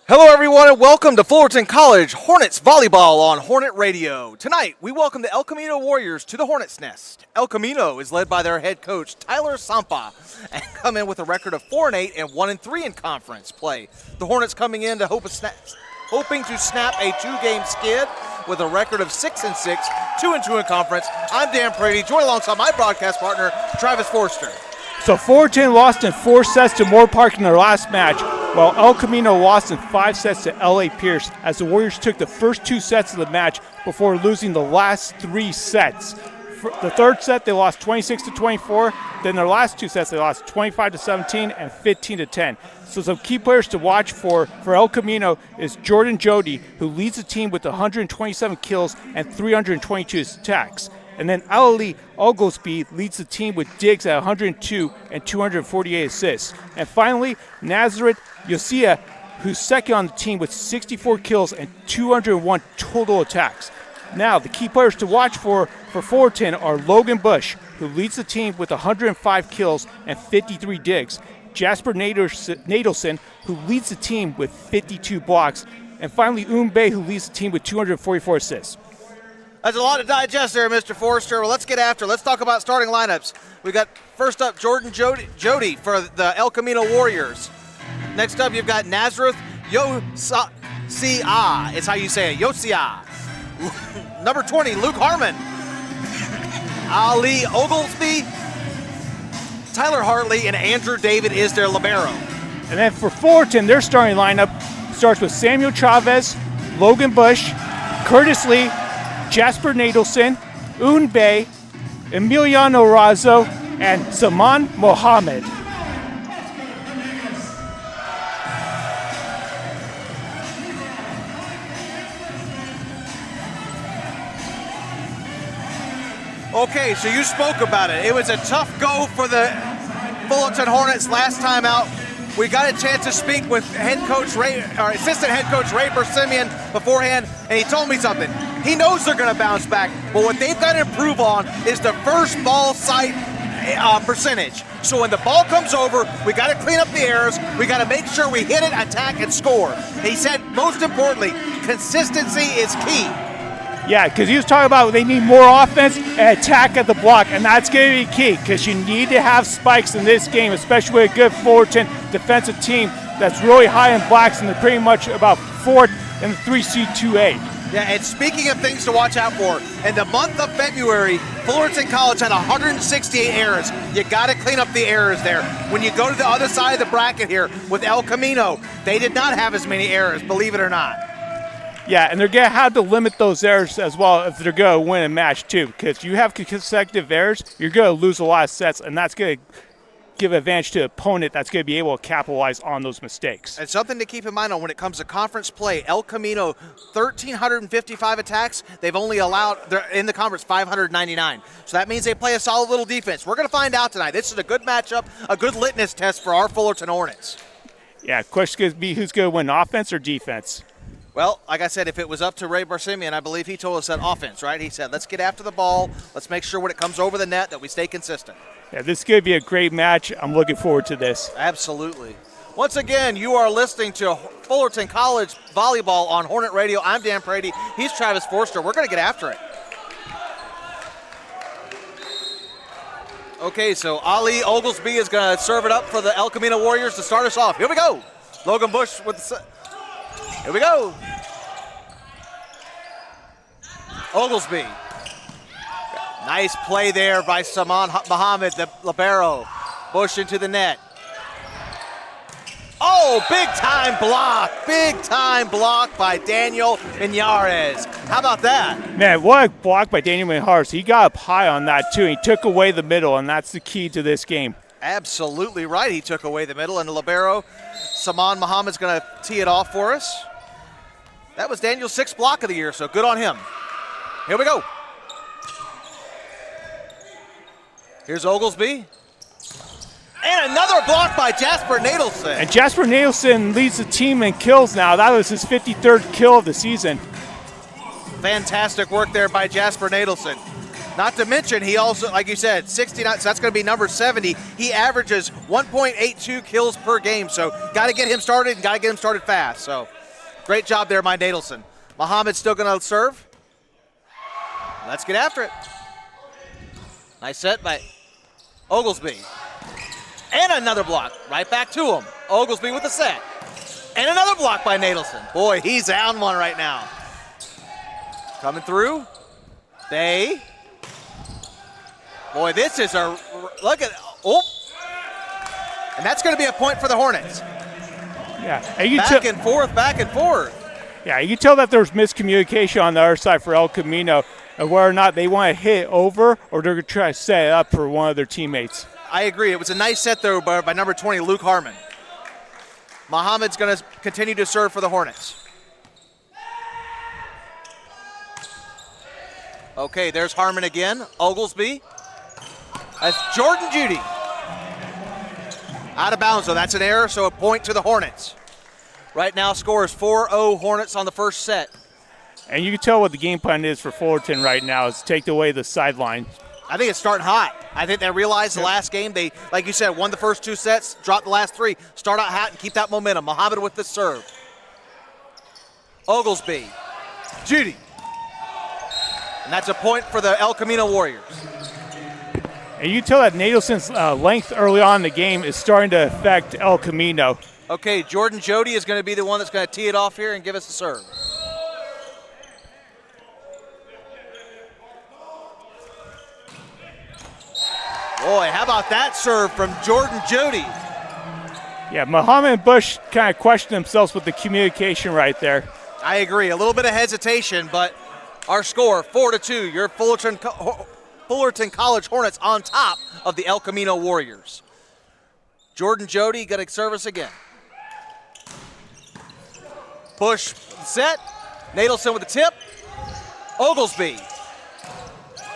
Hello, everyone, and welcome to Fullerton College Hornets Volleyball on Hornet Radio. Tonight, we welcome the El Camino Warriors to the Hornets Nest. El Camino is led by their head coach, Tyler Sampa, and come in with a record of 4-8 and 1-3 in conference play. The Hornets coming in to hoping to snap a two-game skid with a record of 6-6, 2-2 in conference. I'm Dan Brady, joined alongside my broadcast partner, Travis Forster. So Fullerton lost in 4 sets to Moore Park in their last match, while El Camino lost in 5 sets to LA Pierce as the Warriors took the first 2 sets of the match before losing the last 3 sets. For the third set, they lost 26-24. Then their last 2 sets, they lost 25-17 and 15-10. So some key players to watch for El Camino is Jordan Jody, who leads the team with 127 kills and 322 attacks. And then Ali Oglesby leads the team with digs at 102 and 248 assists. And finally, Nazareth Yosia, who's second on the team with 64 kills and 201 total attacks. Now, the key players to watch for Fullerton are Logan Bush, who leads the team with 105 kills and 53 digs. Jasper Nadelson, who leads the team with 52 blocks. And finally, Bay, who leads the team with 244 assists. That's a lot to digest there, Mr. Forster. Well, let's get after it. Let's talk about starting lineups. We got first up Jordan Jody for the El Camino Warriors. Next up, you've got Nazareth Yosia. It's how you say it, Yosia. Number 20, Luke Harmon. Ali Oglesby, Tyler Hartley, and Andrew David is their libero. And then for Fullerton, their starting lineup starts with Samuel Chavez, Logan Bush, Curtis Lee, Jasper Nadelson, Bay, Emiliano Razo, and Saman Mohammed. Okay, so you spoke about it. It was a tough go for the Fullerton Hornets last time out. We got a chance to speak with assistant head coach Ray Bersimian beforehand, and he told me something. He knows they're going to bounce back, but what they've got to improve on is the first ball sight percentage. So when the ball comes over, we got to clean up the errors. We got to make sure we hit it, attack, and score. He said, most importantly, consistency is key. Yeah, because he was talking about they need more offense and attack at the block, and that's going to be key because you need to have spikes in this game, especially with a good Fullerton defensive team that's really high in blocks, and they're pretty much about 4th in the 3C2A. Yeah, and speaking of things to watch out for, in the month of February, Fullerton College had 168 errors. You got to clean up the errors there. When you go to the other side of the bracket here with El Camino, they did not have as many errors, believe it or not. Yeah, and they're going to have to limit those errors as well if they're going to win a match too, because you have consecutive errors, you're going to lose a lot of sets, and that's going to give advantage to an opponent that's going to be able to capitalize on those mistakes. And something to keep in mind on when it comes to conference play, El Camino, 1,355 attacks. They've only allowed, in the conference, 599. So that means they play a solid little defense. We're going to find out tonight. This is a good matchup, a good litmus test for our Fullerton Hornets. Yeah, question is going to be who's going to win, offense or defense? Well, like I said, if it was up to Ray Bersimian, I believe he told us that offense, right? He said, let's get after the ball. Let's make sure when it comes over the net that we stay consistent. Yeah, this is going to be a great match. I'm looking forward to this. Absolutely. Once again, you are listening to Fullerton College Volleyball on Hornet Radio. I'm Dan Brady. He's Travis Forster. We're going to get after it. Okay, so Ali Oglesby is going to serve it up for the El Camino Warriors to start us off. Here we go. Logan Bush with the... Here we go. Oglesby. Nice play there by Saman Mohammed, the libero. Bush into the net. Oh, big-time block. Big-time block by Daniel Miñarez. How about that? Man, what a block by Daniel Miñarez. He got up high on that, too. He took away the middle, and that's the key to this game. Absolutely right. He took away the middle, and the libero, Saman Mohammed's going to tee it off for us. That was Daniel's 6th block of the year, so good on him. Here we go. Here's Oglesby. And another block by Jasper Nadelson. And Jasper Nadelson leads the team in kills now. That was his 53rd kill of the season. Fantastic work there by Jasper Nadelson. Not to mention, he also, like you said, 69, so that's going to be number 70. He averages 1.82 kills per game, so got to get him started and got to get him started fast. So great job there by Nadelson. Muhammad's still going to serve. Let's get after it. Nice set by Oglesby. And another block. Right back to him. Oglesby with the set. And another block by Nadelson. Boy, he's on one right now. Coming through. Bay. Boy, this is a, look at, oh. And that's going to be a point for the Hornets. Yeah. And back and forth, back and forth. Yeah, you can tell that there's miscommunication on the other side for El Camino of whether or not they want to hit over or they're going to try to set it up for one of their teammates. I agree. It was a nice set, though, by number 20, Luke Harmon. Muhammad's going to continue to serve for the Hornets. Okay, there's Harmon again. Oglesby. That's Jordan Judy. Out of bounds, though. That's an error, so a point to the Hornets. Right now, score is 4-0 Hornets on the first set. And you can tell what the game plan is for Fullerton right now is take away the sideline. I think it's starting hot. I think they realized the last game, they, like you said, won the first 2 sets, dropped the last 3, start out hot and keep that momentum. Muhammad with the serve. Oglesby. Judy. And that's a point for the El Camino Warriors. And you can tell that Nadelson's length early on in the game is starting to affect El Camino. Okay, Jordan Jody is going to be the one that's going to tee it off here and give us the serve. Boy, how about that serve from Jordan Jody? Yeah, Muhammad and Bush kind of questioned themselves with the communication right there. I agree. A little bit of hesitation, but our score, 4-2. Your Fullerton College Hornets on top of the El Camino Warriors. Jordan Jody going to serve us again. Bush set. Nadelson with the tip. Oglesby.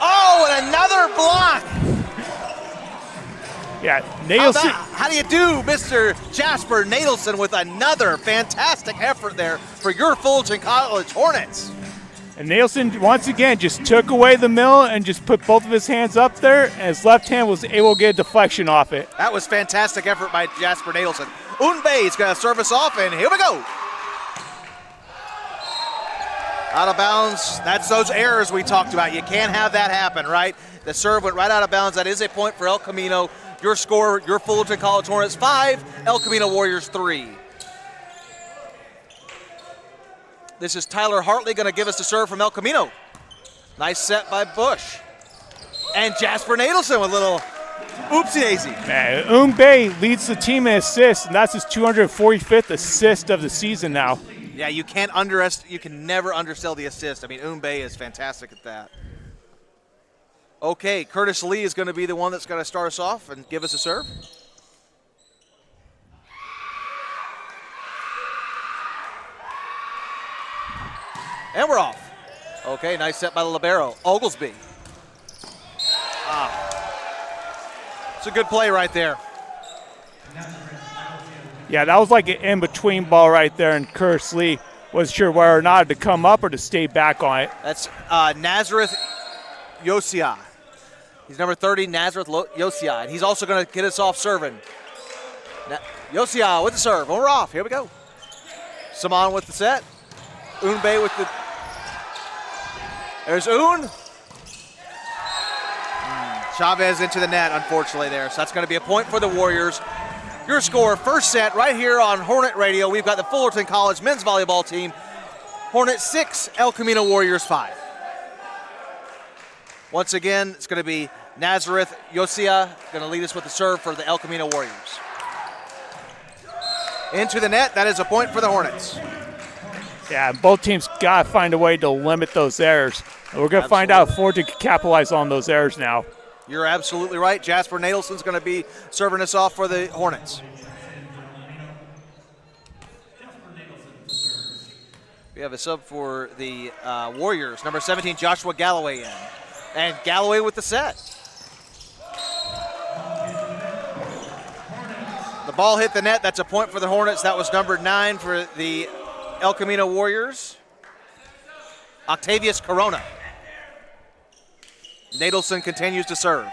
Oh, and another block. Yeah, Nadelson. How do you do, Mr. Jasper Nadelson, with another fantastic effort there for your Fullerton College Hornets? And Nadelson, once again, just took away the mill and just put both of his hands up there, and his left hand was able to get a deflection off it. That was fantastic effort by Jasper Nadelson. Unbay is going to serve us off, and here we go. Out of bounds. That's those errors we talked about. You can't have that happen, right? The serve went right out of bounds. That is a point for El Camino. Your score, your Fullerton College Hornets 5, El Camino Warriors 3. This is Tyler Hartley going to give us the serve from El Camino. Nice set by Bush. And Jasper Nadelson with a little oopsie-daisy. Umbe leads the team in assists, and that's his 245th assist of the season now. Yeah, you can never undersell the assist. I mean, Umbe is fantastic at that. Okay, Curtis Lee is going to be the one that's going to start us off and give us a serve. And we're off. Okay, nice set by the libero, Oglesby. It's a good play right there. Yeah, that was like an in-between ball right there, and Curtis Lee wasn't sure whether or not to come up or to stay back on it. That's Nazareth Yosia. He's number 30, Nazareth Yosia, and he's also going to get us off serving. Yosia with the serve. We're off. Here we go. Saman with the set. Unbe with the... There's Un. Chavez into the net, unfortunately, there. So that's going to be a point for the Warriors. Your score, first set, right here on Hornet Radio. We've got the Fullerton College men's volleyball team. Hornets 6, El Camino Warriors 5. Once again, it's going to be Nazareth Yosia going to lead us with the serve for the El Camino Warriors. Into the net. That is a point for the Hornets. Yeah, both teams got to find a way to limit those errors. And we're going to find out if Fullerton can capitalize on those errors now. You're absolutely right. Jasper Nadelson's going to be serving us off for the Hornets. We have a sub for the Warriors. Number 17, Joshua Galloway in. And Galloway with the set. The ball hit the net. That's a point for the Hornets. That was number 9 for the El Camino Warriors. Octavius Corona. Nadelson continues to serve.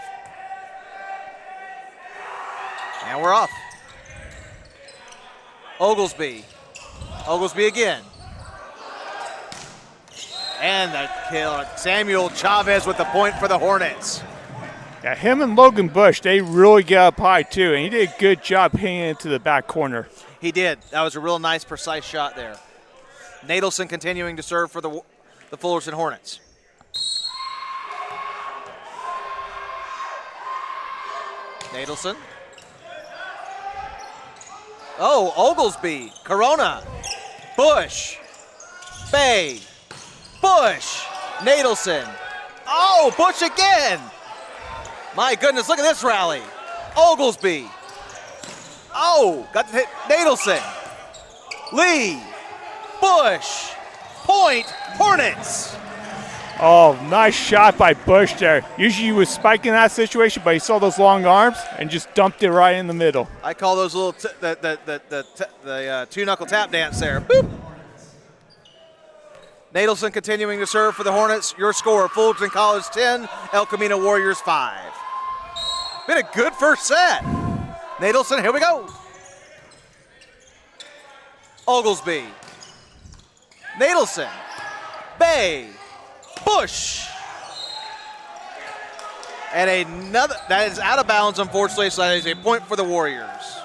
And we're off. Oglesby. Oglesby again. And the kill. Samuel Chavez with the point for the Hornets. Yeah, him and Logan Bush, they really get up high too, and he did a good job hitting it into the back corner. He did. That was a real nice, precise shot there. Nadelson continuing to serve for the Fullerton Hornets. Nadelson. Oh, Oglesby, Corona, Bush, Bay, Bush, Nadelson. Oh, Bush again. My goodness, look at this rally. Oglesby. Oh, got to hit Nadelson. Lee, Bush, point, Hornets. Oh, nice shot by Bush there. Usually he was spiking that situation, but he saw those long arms and just dumped it right in the middle. I call those little the two-knuckle tap dance there. Boop. Nadelson continuing to serve for the Hornets. Your score, Fullerton College 10, El Camino Warriors 5. Been a good first set. Nadelson, here we go. Oglesby. Nadelson. Bay. Bush. And another, that is out of bounds, unfortunately, so that is a point for the Warriors.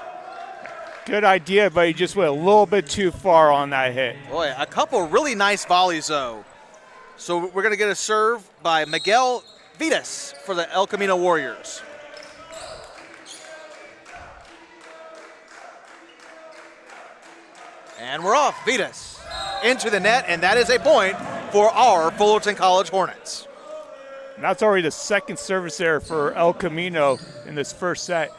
Good idea, but he just went a little bit too far on that hit. Boy, a couple really nice volleys, though. So we're going to get a serve by Miguel Vitas for the El Camino Warriors. And we're off. Vitas into the net, and that is a point for our Fullerton College Hornets. And that's already the second service error for El Camino in this first set.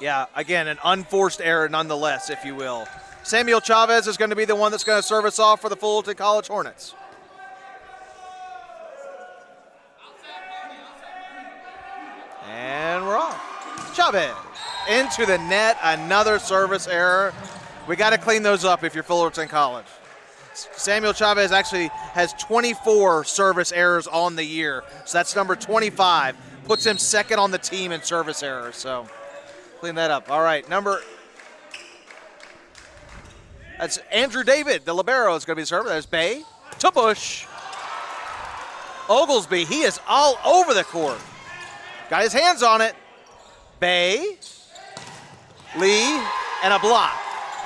Yeah, again, an unforced error nonetheless, if you will. Samuel Chavez is going to be the one that's going to serve us off for the Fullerton College Hornets. And we're off. Chavez into the net, another service error. We got to clean those up if you're Fullerton College. Samuel Chavez actually has 24 service errors on the year, so that's number 25. Puts him second on the team in service errors, so clean that up. All right, that's Andrew David, the libero, is going to be the server. There's Bay to Bush. Oglesby, he is all over the court. Got his hands on it. Bay, Lee, and a block.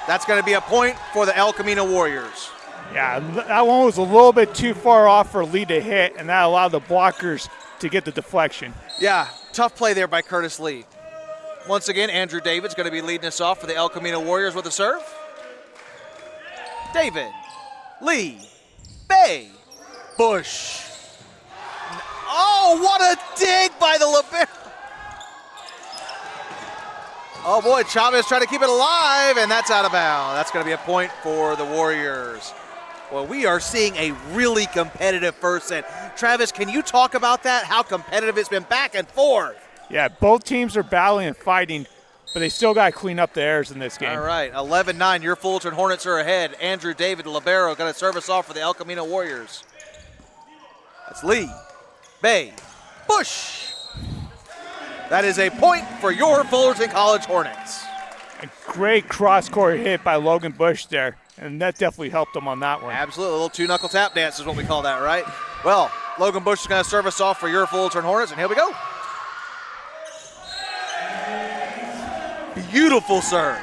That's going to be a point for the El Camino Warriors. Yeah, that one was a little bit too far off for Lee to hit, and that allowed the blockers to get the deflection. Yeah, tough play there by Curtis Lee. Once again, Andrew David's going to be leading us off for the El Camino Warriors with a serve. David, Lee, Bay, Bush. Oh, what a dig by the libero. Oh boy, Chavez trying to keep it alive, and that's out of bounds. That's going to be a point for the Warriors. Well, we are seeing a really competitive first set. Travis, can you talk about that, how competitive it's been back and forth? Yeah, both teams are battling and fighting, but they still got to clean up the errors in this game. All right, 11-9, your Fullerton Hornets are ahead. Andrew David, the libero, going to serve us off for the El Camino Warriors. That's Lee, Bay, Bush. That is a point for your Fullerton College Hornets. A great cross-court hit by Logan Bush there, and that definitely helped him on that one. Absolutely, a little two-knuckle tap dance is what we call that, right? Well, Logan Bush is going to serve us off for your Fullerton Hornets, and here we go. Beautiful serve.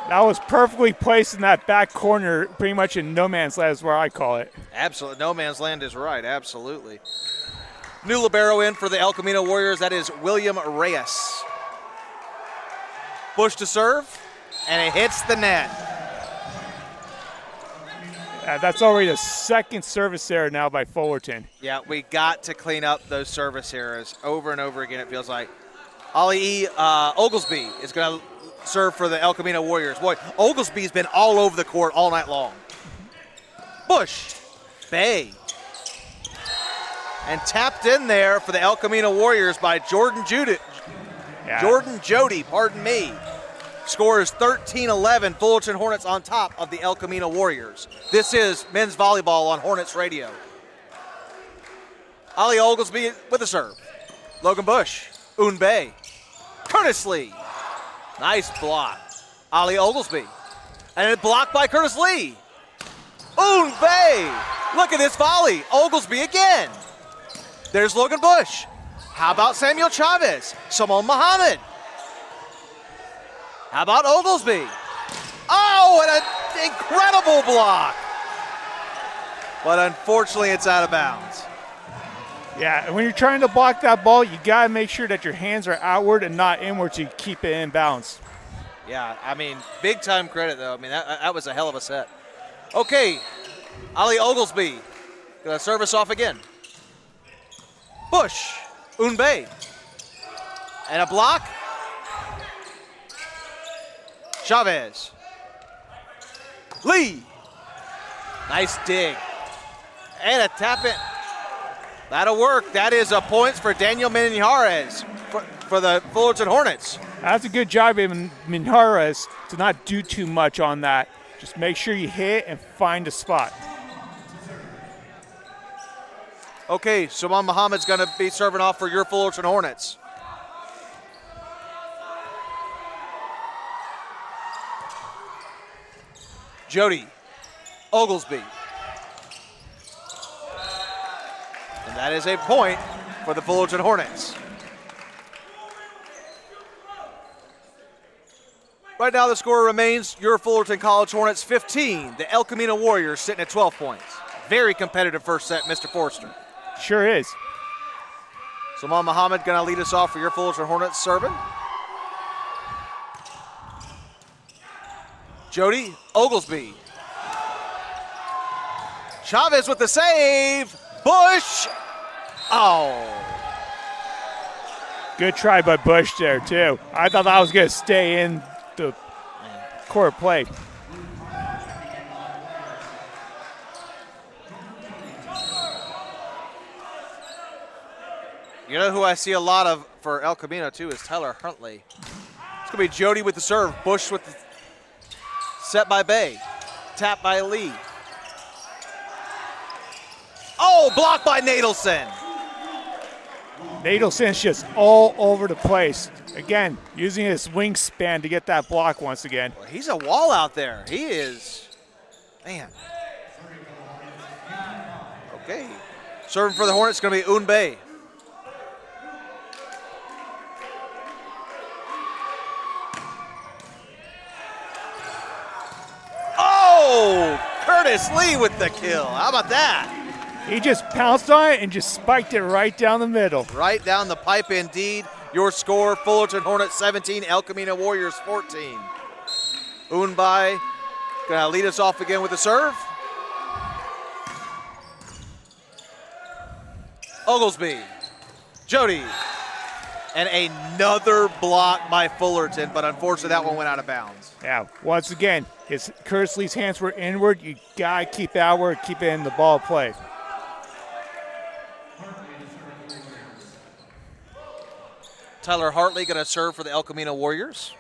That was perfectly placed in that back corner, pretty much in no man's land is where I call it. Absolutely, no man's land is right, absolutely. New libero in for the El Camino Warriors, that is William Reyes. Bush to serve, and it hits the net. That's already the second service error now by Fullerton. Yeah, we got to clean up those service errors over and over again, it feels like. Ali Oglesby is going to serve for the El Camino Warriors. Boy, Oglesby's been all over the court all night long. Bush, Bay. And tapped in there for the El Camino Warriors by Jordan Jody, pardon me. Score is 13-11. Fullerton Hornets on top of the El Camino Warriors. This is men's volleyball on Hornets Radio. Ali Oglesby with a serve. Logan Bush, Unbei, Curtis Lee. Nice block. Ali Oglesby. And it blocked by Curtis Lee. Unbei. Look at this volley. Oglesby again. There's Logan Bush. How about Samuel Chavez? Simone Muhammad. How about Oglesby? Oh, and an incredible block. But unfortunately, it's out of bounds. Yeah, and when you're trying to block that ball, you got to make sure that your hands are outward and not inward to keep it in bounds. Yeah, I mean, big time credit, though. I mean, that was a hell of a set. Okay, Ali Oglesby going to serve us off again. Bush, Unbei. And a block. Chavez. Lee. Nice dig. And a tap in. That'll work. That is a points for Daniel Minjares for the Fullerton Hornets. That's a good job of Minjares to not do too much on that. Just make sure you hit and find a spot. Okay, Saman Muhammad's going to be serving off for your Fullerton Hornets. Jody Oglesby. And that is a point for the Fullerton Hornets. Right now the score remains your Fullerton College Hornets 15. The El Camino Warriors sitting at 12 points. Very competitive first set, Mr. Forrester. Sure is. Saman Muhammad going to lead us off for your Fullerton Hornets serving. Jody Oglesby. Chavez with the save. Bush. Oh. Good try by Bush there, too. I thought that was going to stay in the court play. You know who I see a lot of for El Camino, too, is Tyler Huntley. It's going to be Jody with the serve. Bush with the set by Bay. Tap by Lee. Oh, blocked by Nadelson. Nadelson's just all over the place. Again, using his wingspan to get that block once again. Well, he's a wall out there. He is, man. Okay. Serving for the Hornets is going to be Unbei. Oh, Curtis Lee with the kill. How about that? He just pounced on it and just spiked it right down the middle. Right down the pipe indeed. Your score, Fullerton Hornets 17, El Camino Warriors 14. Unbei gonna lead us off again with a serve. Oglesby, Jody, and another block by Fullerton, but unfortunately that one went out of bounds. Yeah, once again, Curtis Lee's hands were inward. You gotta keep it outward, keep it in the ball play. Tyler Hartley going to serve for the El Camino Warriors.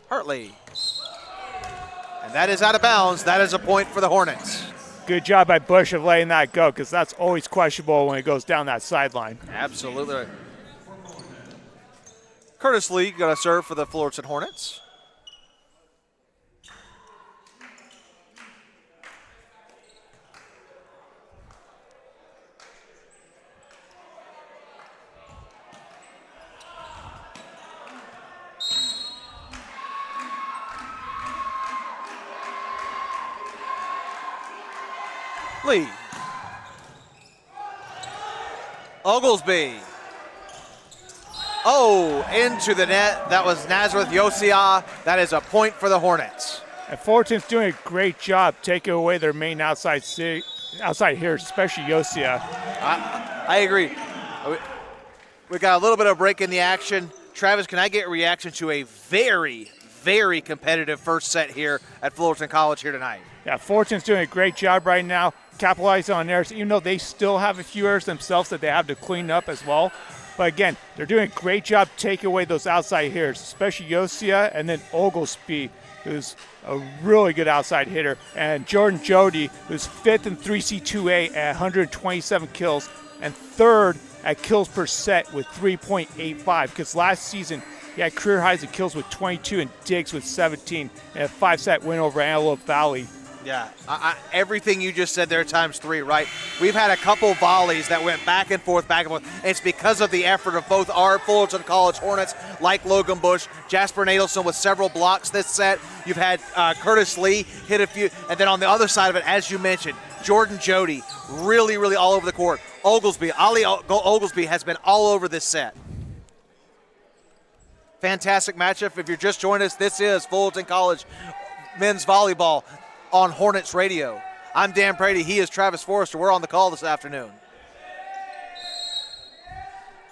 Hartley. And that is out of bounds. That is a point for the Hornets. Good job by Bush of letting that go, because that's always questionable when it goes down that sideline. Absolutely. Curtis Lee going to serve for the Fullerton Hornets. Lee. Oglesby. Oh, into the net. That was Nazareth Yosia. That is a point for the Hornets. And Fullerton's doing a great job taking away their main outside here, especially Yosia. I agree. We got a little bit of break in the action. Travis, can I get a reaction to a very, very competitive first set here at Fullerton College here tonight? Yeah, Fullerton's doing a great job right now, capitalizing on errors, even though they still have a few errors themselves that they have to clean up as well. But again, they're doing a great job taking away those outside hitters, especially Yosia and then Oglesby who's a really good outside hitter, and Jordan Jody, who's 5th in 3C2A at 127 kills, and 3rd at kills per set with 3.85, because last season he had career highs in kills with 22 and digs with 17 and a 5-set win over Antelope Valley. Yeah, everything you just said there times 3, right? We've had a couple volleys that went back and forth. And it's because of the effort of both our Fullerton College Hornets, like Logan Bush, Jasper Nadelson with several blocks this set. You've had Curtis Lee hit a few. And then on the other side of it, as you mentioned, Jordan Jody, really, really all over the court. Ali Oglesby has been all over this set. Fantastic matchup. If you're just joining us, this is Fullerton College men's volleyball on Hornets Radio. I'm Dan Brady. He is Travis Forrester. We're on the call this afternoon.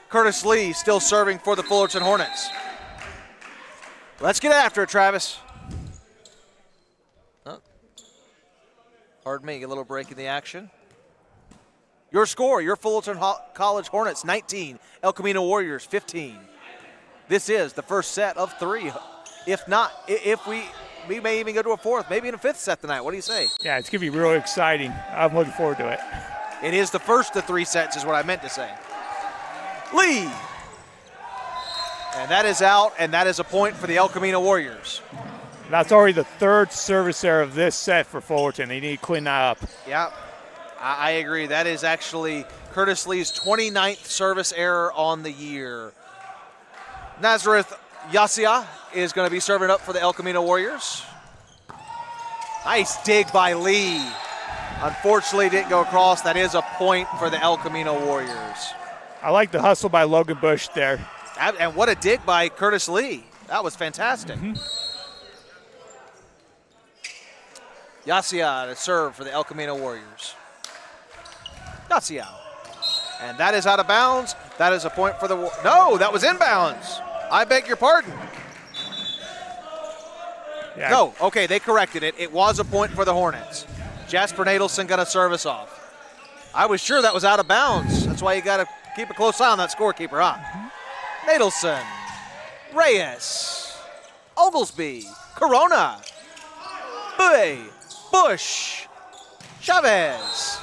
Curtis Lee still serving for the Fullerton Hornets. Let's get after it, Travis. Pardon me, a little break in the action. Your score, your Fullerton College Hornets 19, El Camino Warriors 15. This is the first set of 3. If not, we may even go to a 4th, maybe in a 5th set tonight. What do you say? Yeah, it's going to be really exciting. I'm looking forward to it. It is the first of 3 sets is what I meant to say. Lee. And that is out, and that is a point for the El Camino Warriors. That's already the 3rd service error of this set for Fullerton. They need to clean that up. Yeah, I agree. That is actually Curtis Lee's 29th service error on the year. Nazareth Yasia is going to be serving up for the El Camino Warriors. Nice dig by Lee. Unfortunately, didn't go across. That is a point for the El Camino Warriors. I like the hustle by Logan Bush there. And what a dig by Curtis Lee. That was fantastic. Yasia to serve for the El Camino Warriors. Yasia. And that is out of bounds. That is a point for the... No, that was inbounds. I beg your pardon. Yeah. No, okay, they corrected it. It was a point for the Hornets. Jasper Nadelson got a service off. I was sure that was out of bounds. That's why you got to keep a close eye on that scorekeeper, huh? Nadelson, Reyes, Oglesby, Corona, Boy, Bush, Chavez.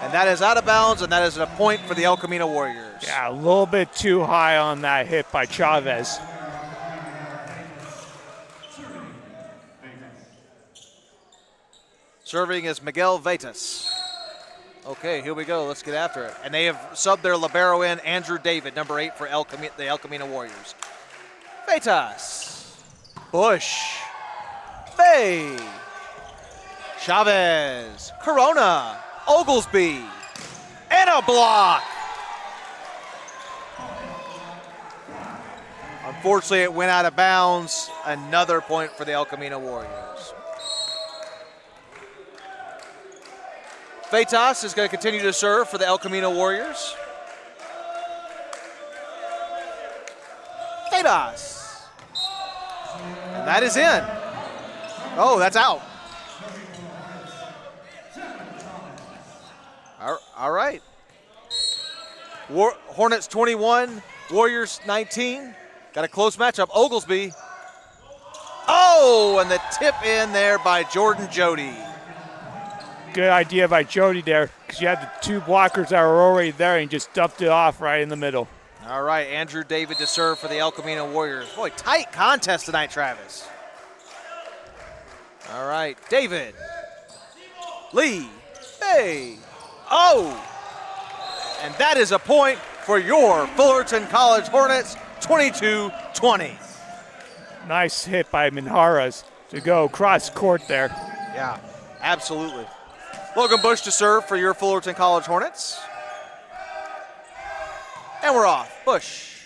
And that is out of bounds, and that is a point for the El Camino Warriors. Yeah, a little bit too high on that hit by Chavez. Serving is Miguel Vetas. Okay, here we go. Let's get after it. And they have subbed their libero in, Andrew David, number 8 for the El Camino Warriors. Vetas. Bush. Bay. Chavez. Corona. Oglesby. And a block. Unfortunately, it went out of bounds. Another point for the El Camino Warriors. Vetas is going to continue to serve for the El Camino Warriors. Vetas. And that is in. Oh, that's out. All right. Hornets 21, Warriors 19. Got a close matchup. Oglesby. Oh, and the tip in there by Jordan Jody. Good idea by Jody there, because you had the 2 blockers that were already there and just dumped it off right in the middle. All right, Andrew David to serve for the El Camino Warriors. Boy, tight contest tonight, Travis. All right, David. Lee. Hey. Oh. And that is a point for your Fullerton College Hornets, 22-20. Nice hit by Minharas to go cross court there. Yeah, absolutely. Logan Bush to serve for your Fullerton College Hornets. And we're off. Bush.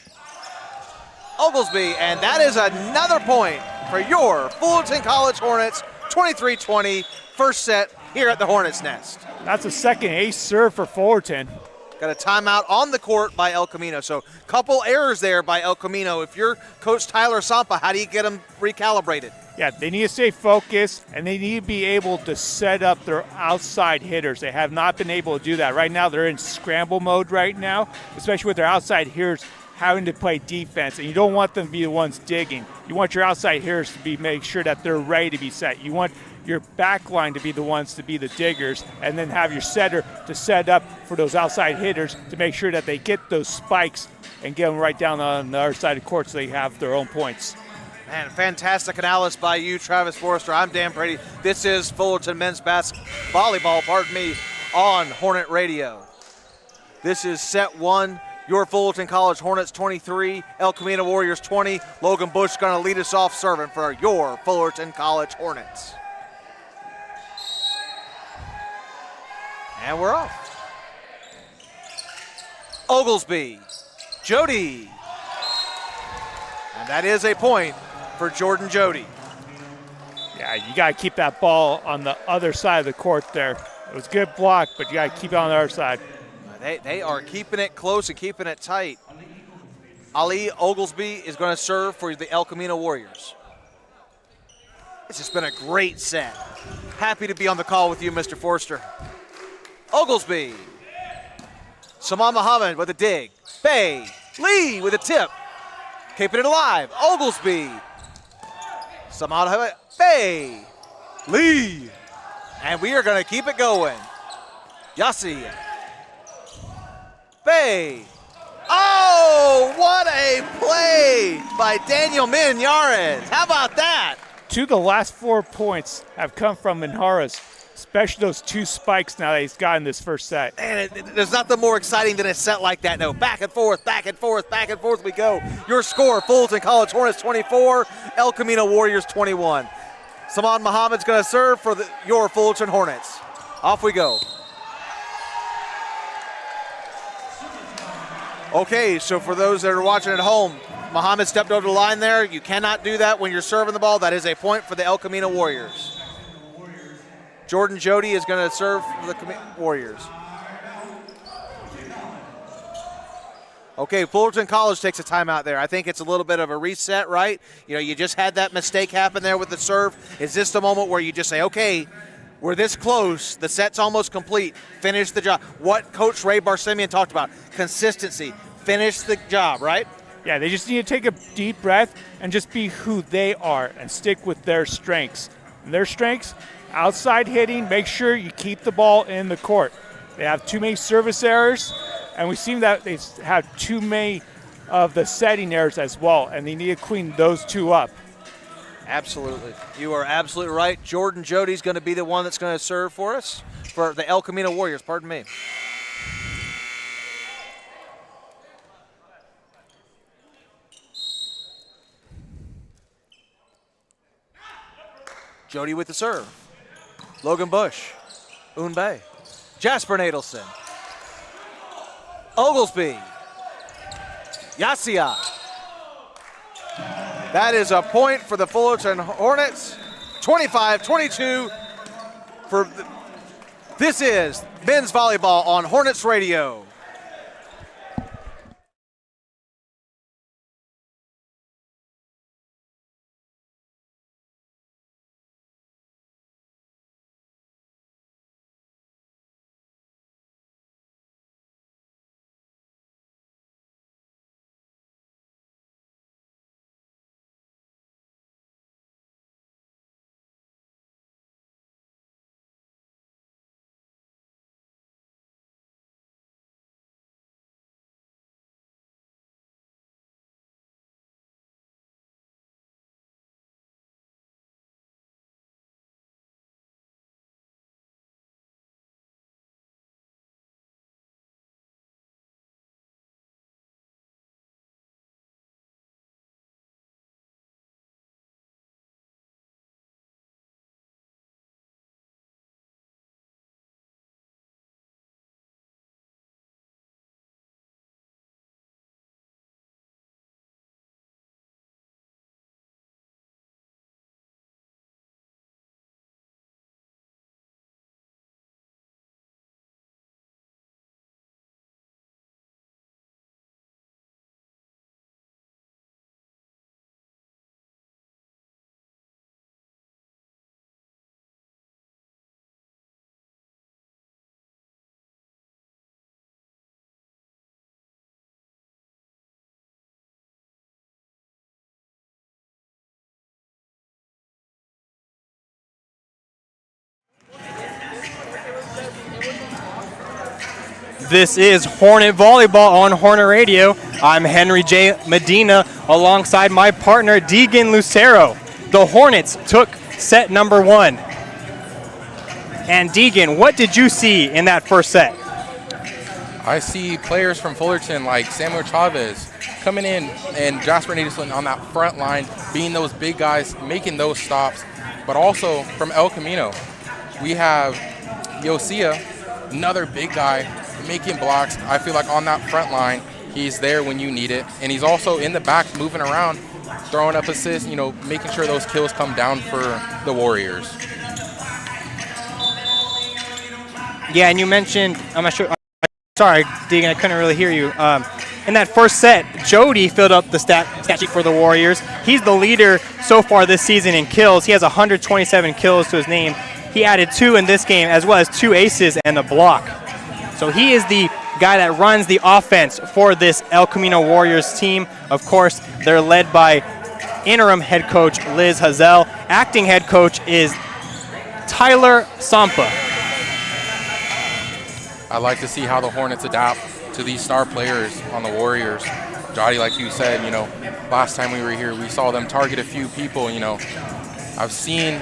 Oglesby, and that is another point for your Fullerton College Hornets, 23-20, first set here at the Hornets Nest. That's a second ace serve for Fullerton. Got a timeout on the court by El Camino. So couple errors there by El Camino. If you're Coach Tyler Sampa, how do you get them recalibrated? Yeah, they need to stay focused, and they need to be able to set up their outside hitters. They have not been able to do that. Right now, they're in scramble mode right now, especially with their outside hitters having to play defense, and you don't want them to be the ones digging. You want your outside hitters to make sure that they're ready to be set. You want your back line to be the ones to be the diggers, and then have your setter to set up for those outside hitters to make sure that they get those spikes and get them right down on the other side of the court so they have their own points. Man, fantastic analysis by you, Travis Forrester. I'm Dan Brady. This is Fullerton men's volleyball, on Hornet Radio. This is set one. Your Fullerton College Hornets 23, El Camino Warriors 20. Logan Bush going to lead us off serving for your Fullerton College Hornets. And we're off. Oglesby, Jody. And that is a point for Jordan Jody. Yeah, you got to keep that ball on the other side of the court there. It was a good block, but you got to keep it on the other side. They are keeping it close and keeping it tight. Ali Oglesby is going to serve for the El Camino Warriors. It's just been a great set. Happy to be on the call with you, Mr. Forster. Oglesby. Saman Muhammad with a dig. Bay. Lee with a tip. Keeping it alive. Oglesby. Saman Muhammad. Bay. Lee. And we are going to keep it going. Yassi. Bay. Oh, what a play by Daniel Minyares. How about that? 2 of the last 4 points have come from Minjares, especially those 2 spikes now that he's got in this first set. And there's nothing more exciting than a set like that. No, back and forth, back and forth, back and forth we go. Your score, Fullerton College Hornets 24, El Camino Warriors 21. Saman Muhammad's going to serve for your Fullerton Hornets. Off we go. Okay, so for those that are watching at home, Muhammad stepped over the line there. You cannot do that when you're serving the ball. That is a point for the El Camino Warriors. Jordan Jody is going to serve for the Warriors. Okay, Fullerton College takes a timeout there. I think it's a little bit of a reset, right? You know, you just had that mistake happen there with the serve. Is this the moment where you just say, okay, we're this close, the set's almost complete, finish the job? What Coach Ray Barsimian talked about, consistency, finish the job, right? Yeah, they just need to take a deep breath and just be who they are and stick with their strengths. And their strengths, outside hitting, make sure you keep the ball in the court. They have too many service errors, and we've seen that they have too many of the setting errors as well, and they need to clean those 2 up. Absolutely. You are absolutely right. Jordan Jody's going to be the one that's going to serve for us, for the El Camino Warriors, pardon me. Jody with the serve. Logan Bush. Unbay. Jasper Nadelson. Oglesby. Yassia. That is a point for the Fullerton Hornets. 25-22 for this is men's volleyball on Hornets Radio. This is Hornet Volleyball on Hornet Radio. I'm Henry J. Medina alongside my partner Deegan Lucero. The Hornets took set number 1. And Deegan, what did you see in that first set? I see players from Fullerton like Samuel Chavez coming in and Jasper Nadelson on that front line, being those big guys, making those stops. But also from El Camino, we have Yosia, another big guy, making blocks. I feel like on that front line, he's there when you need it. And he's also in the back moving around, throwing up assists, making sure those kills come down for the Warriors. Yeah, and you mentioned, I'm not sure, sorry, Deegan, I couldn't really hear you. In that first set, Jody filled up the stat sheet for the Warriors. He's the leader so far this season in kills. He has 127 kills to his name. He added 2 in this game, as well as 2 aces and a block. So he is the guy that runs the offense for this El Camino Warriors team. Of course, they're led by interim head coach Liz Hazel. Acting head coach is Tyler Sampa. I like to see how the Hornets adapt to these star players on the Warriors. Jody, like you said, last time we were here, we saw them target a few people. I've seen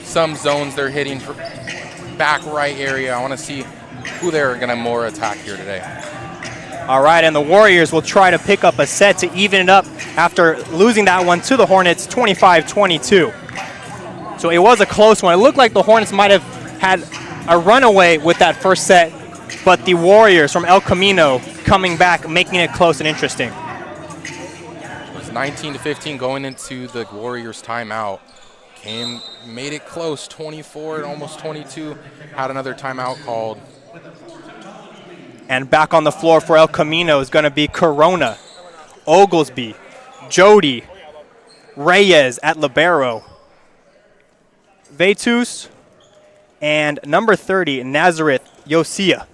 some zones they're hitting for back right area. I want to see who they're going to more attack here today. All right, and the Warriors will try to pick up a set to even it up after losing that one to the Hornets 25-22. So it was a close one. It looked like the Hornets might have had a runaway with that first set, but the Warriors from El Camino coming back, making it close and interesting. It was 19-15 going into the Warriors timeout. Made it close, 24 and almost 22. Had another timeout called. And back on the floor for El Camino is going to be Corona, Oglesby, Jody, Reyes at libero, Vetus, and number 30, Nazareth Yosia.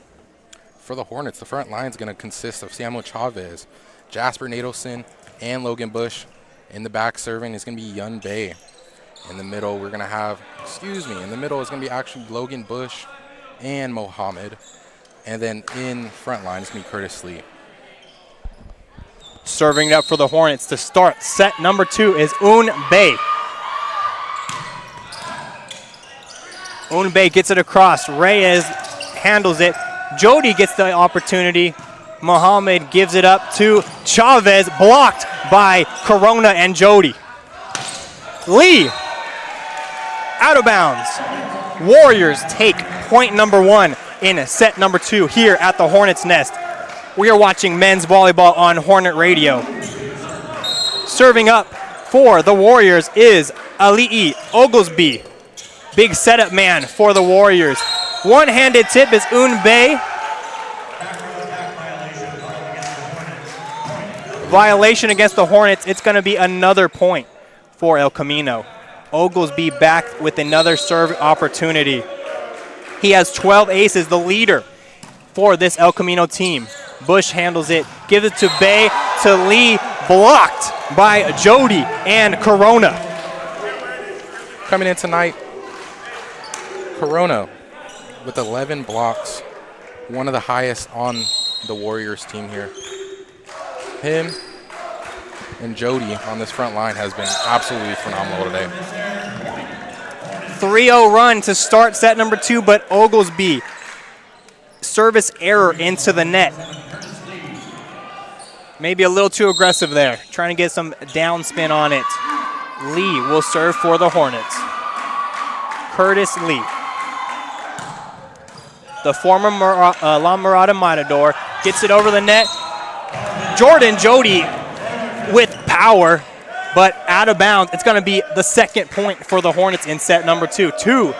For the Hornets, the front line is going to consist of Samuel Chavez, Jasper Nadelson, and Logan Bush. In the back serving is going to be Yun Bay. In the middle, we're going to have, in the middle is going to be actually Logan Bush and Mohammed. And then in front line is going to be Curtis Lee. Serving it up for the Hornets to start set number 2 is Un Bay. Un Bay gets it across. Reyes handles it. Jody gets the opportunity. Mohammed gives it up to Chavez, blocked by Corona and Jody. Lee, out of bounds. Warriors take point number 1 in set number 2 here at the Hornets Nest. We are watching men's volleyball on Hornet Radio. Serving up for the Warriors is Ali'i Oglesby. Big setup man for the Warriors. One-handed tip is Un Bay. Violation against the Hornets. It's going to be another point for El Camino. Oglesby back with another serve opportunity. He has 12 aces, the leader for this El Camino team. Bush handles it, gives it to Bay, to Lee, blocked by Jody and Corona. Coming in tonight, Corona with 11 blocks, one of the highest on the Warriors team here. Him and Jody on this front line has been absolutely phenomenal today. 3-0 run to start set number 2, but Oglesby, service error into the net. Maybe a little too aggressive there, trying to get some down spin on it. Lee will serve for the Hornets. Curtis Lee. The former La Mirada Matador gets it over the net. Jordan Jody with power, but out of bounds. It's going to be the second point for the Hornets in set number 2. 2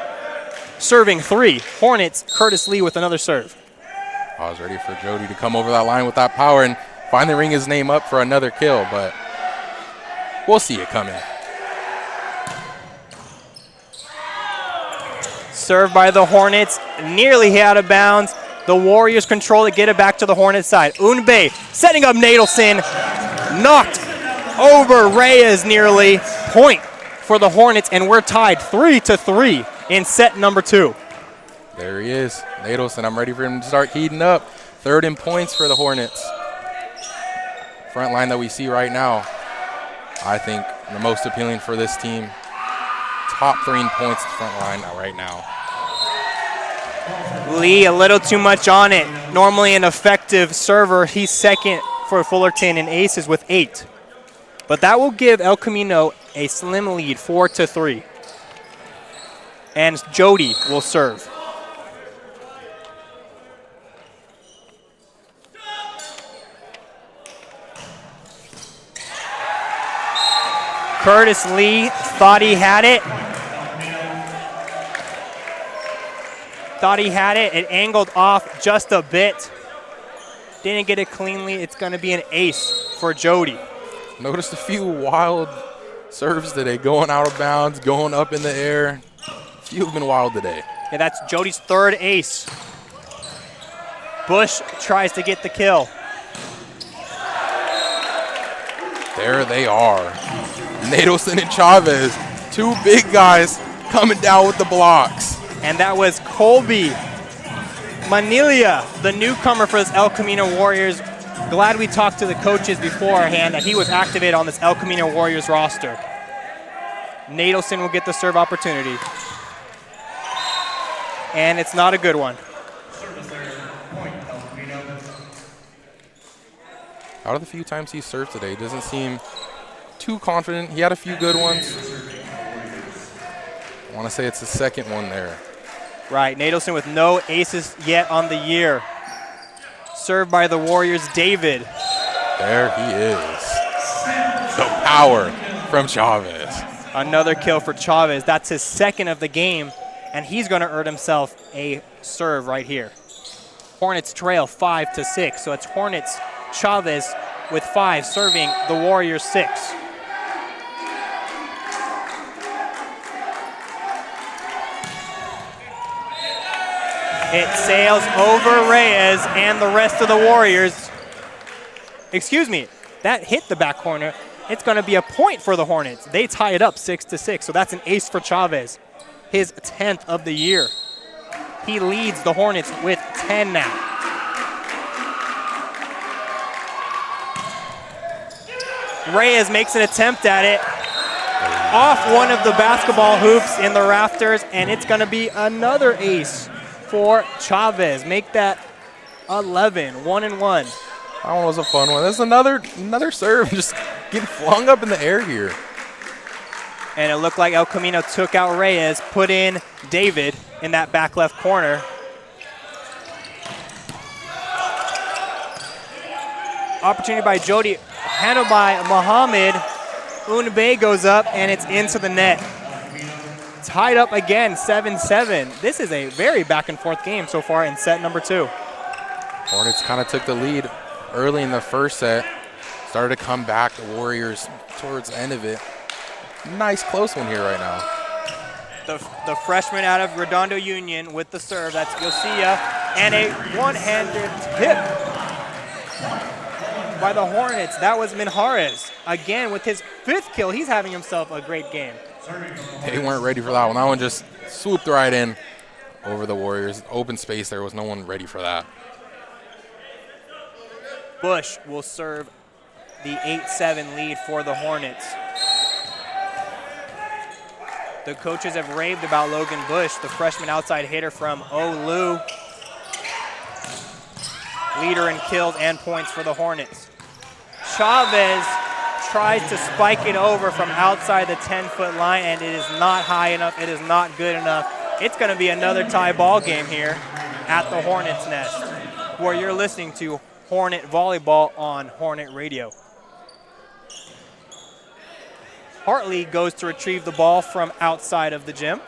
serving 3. Hornets, Curtis Lee with another serve. I was ready for Jody to come over that line with that power and finally ring his name up for another kill, but we'll see it coming. Served by the Hornets, nearly out of bounds. The Warriors control it, get it back to the Hornets side. Un Bay setting up Nadelson, knocked over Reyes nearly. Point for the Hornets, and we're tied 3-3 in set number 2. There he is, Nadelson. I'm ready for him to start heating up. Third in points for the Hornets. Front line that we see right now, I think the most appealing for this team. Top 3 in points front line right now. Lee a little too much on it. Normally an effective server. He's second for Fullerton in aces with 8. But that will give El Camino a slim lead, 4-3. And Jody will serve. Curtis Lee thought he had it. It angled off just a bit. Didn't get it cleanly. It's going to be an ace for Jody. Noticed a few wild serves today, going out of bounds, going up in the air. A few have been wild today. Yeah, that's Jody's 3rd ace. Bush tries to get the kill. There they are. Nadelson and Chavez, 2 big guys coming down with the blocks. And that was Colby Manilia, the newcomer for this El Camino Warriors. Glad we talked to the coaches beforehand that he was activated on this El Camino Warriors roster. Nadelson will get the serve opportunity. And it's not a good one. Out of the few times he served today, he doesn't seem too confident. He had a few good ones. I want to say it's the second one there. Right, Nadelson with no aces yet on the year. Served by the Warriors, David. There he is. The power from Chavez. Another kill for Chavez. That's his 2nd of the game, and he's going to earn himself a serve right here. Hornets trail 5-6, so it's Hornets, Chavez with 5 serving the Warriors 6. It sails over Reyes and the rest of the Warriors. Excuse me, that hit the back corner. It's going to be a point for the Hornets. They tie it up 6-6, so that's an ace for Chavez, his 10th of the year. He leads the Hornets with 10 now. Reyes makes an attempt at it. Off one of the basketball hoops in the rafters, and it's going to be another ace for Chavez. Make that 11, 1-1. That one was a fun one. There's another serve just getting flung up in the air here. And it looked like El Camino took out Reyes, put in David in that back left corner. Opportunity by Jody, handled by Mohammed. Unbe goes up, and it's into the net. Tied up again, 7-7. This is a very back-and-forth game so far in set number 2. Hornets kind of took the lead early in the first set. Started to come back, the Warriors, towards the end of it. Nice close one here right now. The freshman out of Redondo Union with the serve. That's Yosia. And a one-handed tip by the Hornets. That was Minjarez. Again, with his 5th kill, he's having himself a great game. They weren't ready for that one. That one just swooped right in over the Warriors. Open space, there was no one ready for that. Bush will serve the 8-7 lead for the Hornets. The coaches have raved about Logan Bush, the freshman outside hitter from Olu. Leader in kills and points for the Hornets. Chavez tries to spike it over from outside the 10-foot line, and it is not high enough. It is not good enough. It's going to be another tie ball game here at the Hornets Nest, where you're listening to Hornet Volleyball on Hornet Radio. Hartley goes to retrieve the ball from outside of the gym,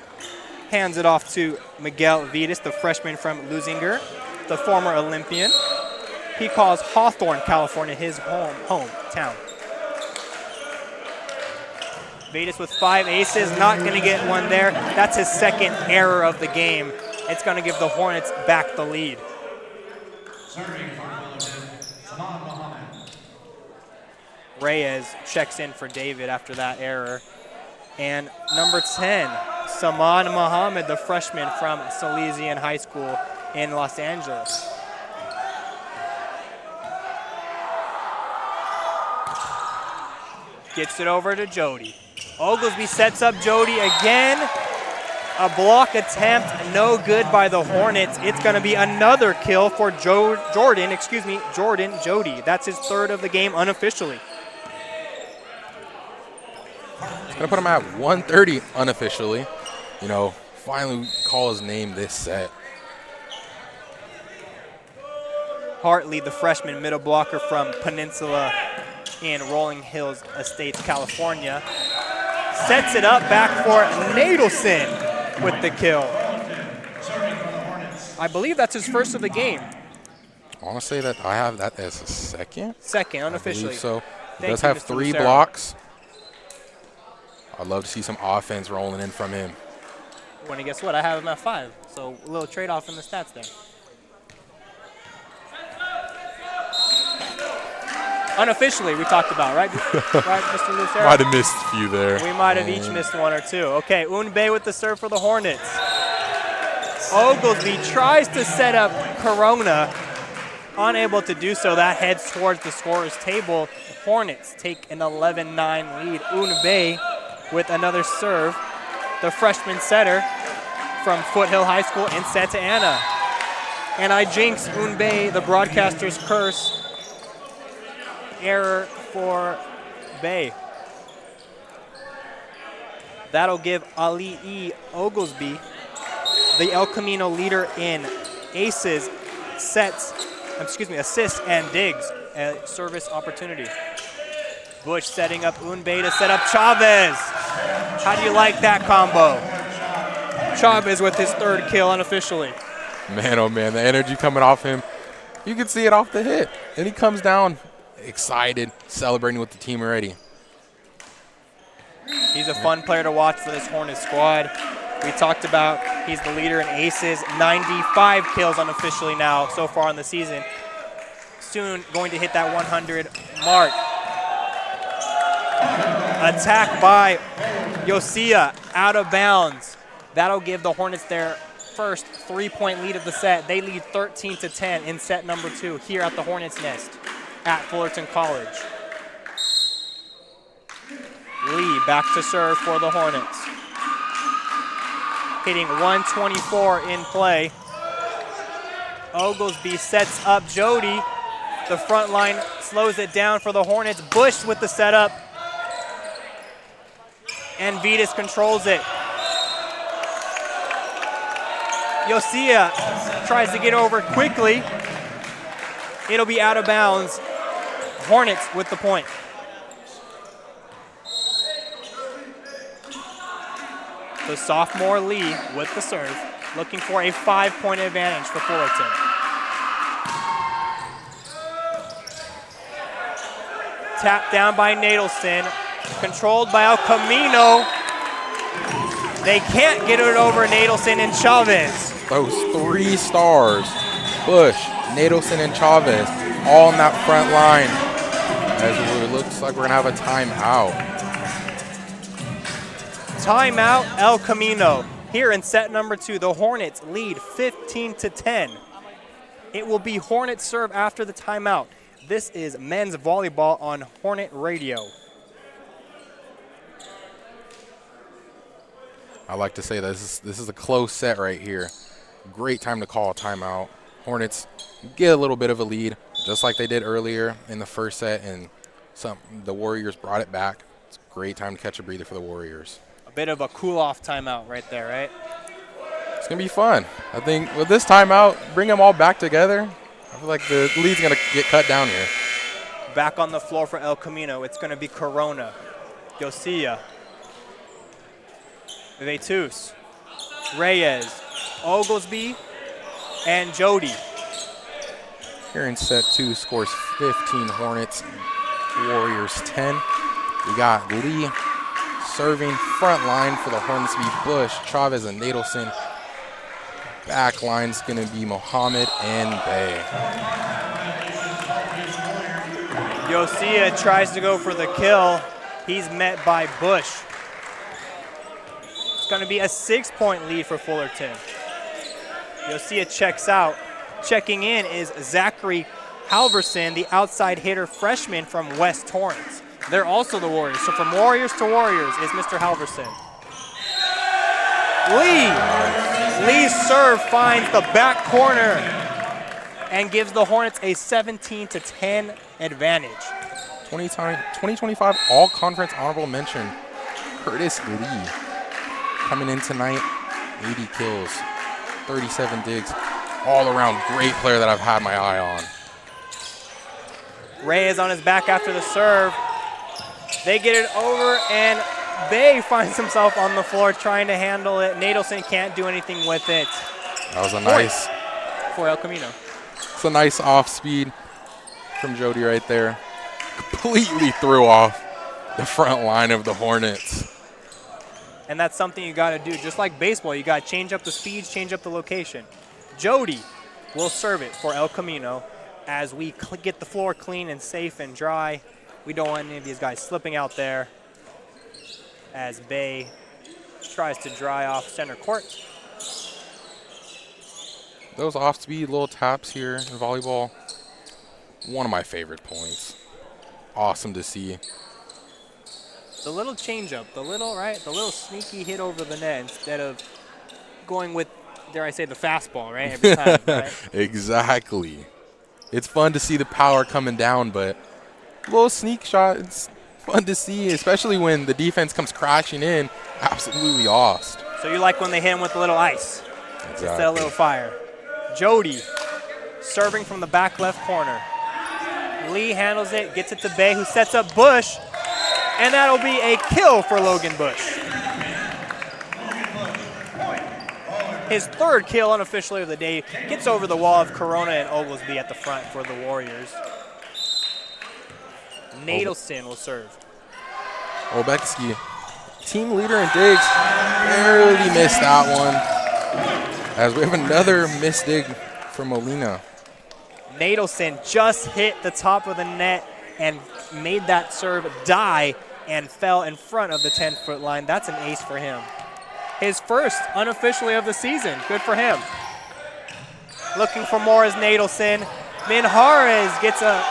hands it off to Miguel Vitas, the freshman from Lusinger, the former Olympian. He calls Hawthorne, California, his hometown. Vitas with 5 aces, not going to get one there. That's his 2nd error of the game. It's going to give the Hornets back the lead. Reyes checks in for David after that error. And number 10, Saman Muhammad, the freshman from Salesian High School in Los Angeles. Gets it over to Jody. Oglesby sets up Jody again. A block attempt, no good by the Hornets. It's going to be another kill for Jordan Jody. That's his third of the game unofficially. It's going to put him at 130 unofficially. You know, finally call his name this set. Hartley, the freshman middle blocker from Peninsula in Rolling Hills Estates, California, sets it up back for Nadelson with the kill. I believe that's his first of the game. I want to say that I have that as a second. Second, unofficially. So he Thank does you, have Mr. 3 Lucero. blocks. I'd love to see some offense rolling in from him. When guess what? I have him at 5. So a little trade-off in the stats there. Unofficially, we talked about, right? Right, Mr. Lucero? Might have missed a few there. We might have each missed 1 or 2. Okay, Unbe with the serve for the Hornets. Oglesby tries to set up Corona. Unable to do so. That heads towards the scorer's table. Hornets take an 11-9 lead. Unbe with another serve. The freshman setter from Foothill High School in Santa Ana. And I jinx Unbe, the broadcaster's curse. Error for Bay. That'll give Ali E. Oglesby, the El Camino leader in aces, assists and digs, a service opportunity. Bush setting up Unbe to set up Chavez. How do you like that combo? Chavez with his 3rd kill unofficially. Man, oh man, the energy coming off him. You can see it off the hit. And he comes down excited, celebrating with the team already. He's a fun player to watch for this Hornets squad. We talked about he's the leader in aces, 95 kills unofficially now so far in the season. Soon going to hit that 100 mark. Attack by Yosia, out of bounds. That'll give the Hornets their first 3-point lead of the set. They lead 13-10 in set number 2 here at the Hornets Nest at Fullerton College. Lee back to serve for the Hornets. Hitting 124 in play. Oglesby sets up Jody. The front line slows it down for the Hornets. Bush with the setup. And Vitas controls it. Yosia tries to get over quickly. It'll be out of bounds. Hornets with the point. The sophomore Lee with the serve, looking for a 5-point advantage for Fullerton. Tapped down by Nadelson, controlled by El Camino. They can't get it over Nadelson and Chavez. Those 3 stars, Bush, Nadelson, and Chavez, all in that front line. As it looks like we're going to have a timeout. Timeout, El Camino. Here in set number 2, the Hornets lead 15-10. It will be Hornets serve after the timeout. This is men's volleyball on Hornet Radio. I like to say this is a close set right here. Great time to call a timeout. Hornets get a little bit of a lead, just like they did earlier in the first set, and the Warriors brought it back. It's a great time to catch a breather for the Warriors. A bit of a cool-off timeout right there, right? It's going to be fun. I think with this timeout, bring them all back together. I feel like the lead's going to get cut down here. Back on the floor for El Camino, it's going to be Corona, Yosia, Vetus, Reyes, Oglesby, and Jody. Here in set 2, scores 15 Hornets, Warriors 10. We got Lee serving front line for the Hornets to be Bush, Chavez, and Nadelson. Back line's going to be Mohammed and Bay. Yosia tries to go for the kill. He's met by Bush. It's going to be a 6-point lead for Fullerton. You'll see it checks out. Checking in is Zachary Halverson, the outside hitter freshman from West Torrance. They're also the Warriors. So from Warriors to Warriors is Mr. Halverson. Lee's serve finds the back corner and gives the Hornets a 17-10 advantage. 2025 All-Conference Honorable Mention, Curtis Lee. Coming in tonight, 80 kills, 37 digs. All around great player that I've had my eye on. Ray is on his back after the serve. They get it over, and Bay finds himself on the floor trying to handle it. Nadelson can't do anything with it. That was a nice for El Camino. It's a nice off speed from Jody right there. Completely threw off the front line of the Hornets. And that's something you got to do. Just like baseball, you got to change up the speeds, change up the location. Jody will serve it for El Camino as we get the floor clean and safe and dry. We don't want any of these guys slipping out there as Bay tries to dry off center court. Those off-speed little taps here in volleyball, one of my favorite points. Awesome to see. The little changeup, the little sneaky hit over the net instead of going with, dare I say, the fastball, right? Every time, right? Exactly. It's fun to see the power coming down, but a little sneak shot, it's fun to see, especially when the defense comes crashing in. Absolutely lost. So you like when they hit him with a little ice, Exactly. instead of a little fire. Jody serving from the back left corner. Lee handles it, gets it to Bay, who sets up Bush, and that'll be a kill for Logan Bush. His third kill unofficially of the day, gets over the wall of Corona and Oglesby at the front for the Warriors. Nadelson will serve. Obexky, team leader in digs, barely missed that one. As we have another missed dig from Molina. Nadelson just hit the top of the net and made that serve die and fell in front of the 10-foot line. That's an ace for him. His first unofficially of the season. Good for him. Looking for more is Nadelson. Minjarez gets a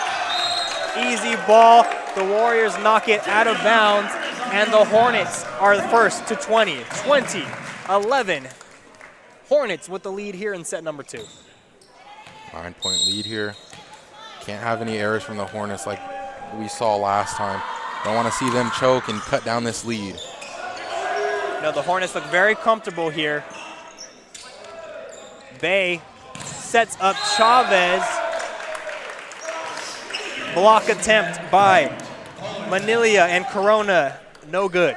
easy ball. The Warriors knock it out of bounds, and the Hornets are the first to 20. 20-11. Hornets with the lead here in set number 2. 9-point lead here. Can't have any errors from the Hornets like we saw last time. Don't want to see them choke and cut down this lead. No, the Hornets look very comfortable here. Bay sets up Chavez. Block attempt by Manila and Corona. No good.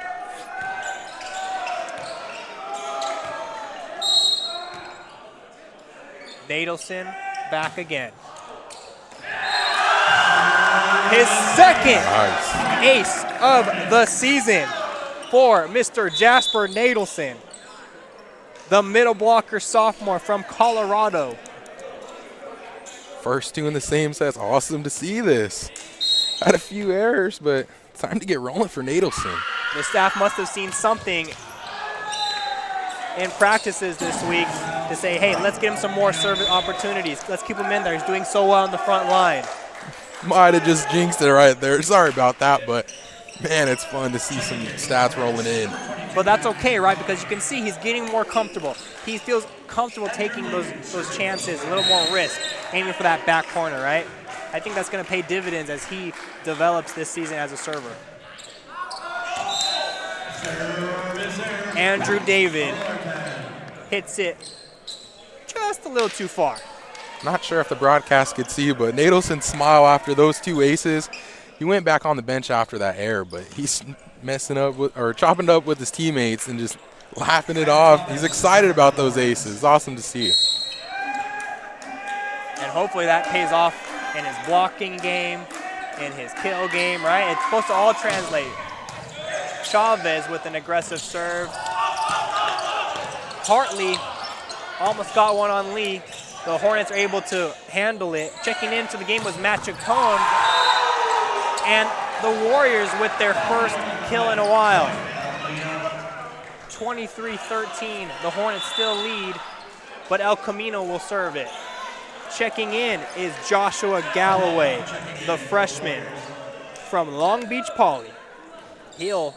Nadelson back again. His second ace of the season for Mr. Jasper Nadelson, the middle blocker sophomore from Colorado. First two in the same set. It's awesome to see this. Had a few errors, but it's time to get rolling for Nadelson. The staff must have seen something in practices this week to say, hey, let's get him some more service opportunities. Let's keep him in there. He's doing so well on the front line. Might have just jinxed it right there. Sorry about that, but man, it's fun to see some stats rolling in. But that's okay, right? Because you can see he's getting more comfortable. He feels comfortable taking those chances, a little more risk, aiming for that back corner, right? I think that's going to pay dividends as he develops this season as a server. Andrew David hits it just a little too far. Not sure if the broadcast could see, but Nadelson smile after those two aces. He went back on the bench after that error, but he's messing up with, or chopping it up with his teammates and just laughing it off. He's excited about those aces. It's awesome to see. And hopefully that pays off in his blocking game, in his kill game, right? It's supposed to all translate. Chavez with an aggressive serve. Hartley almost got one on Lee. The Hornets are able to handle it. Checking into the game was Matt Chacon. And the Warriors with their first kill in a while. 23-13. The Hornets still lead, but El Camino will serve it. Checking in is Joshua Galloway, the freshman from Long Beach Poly. He'll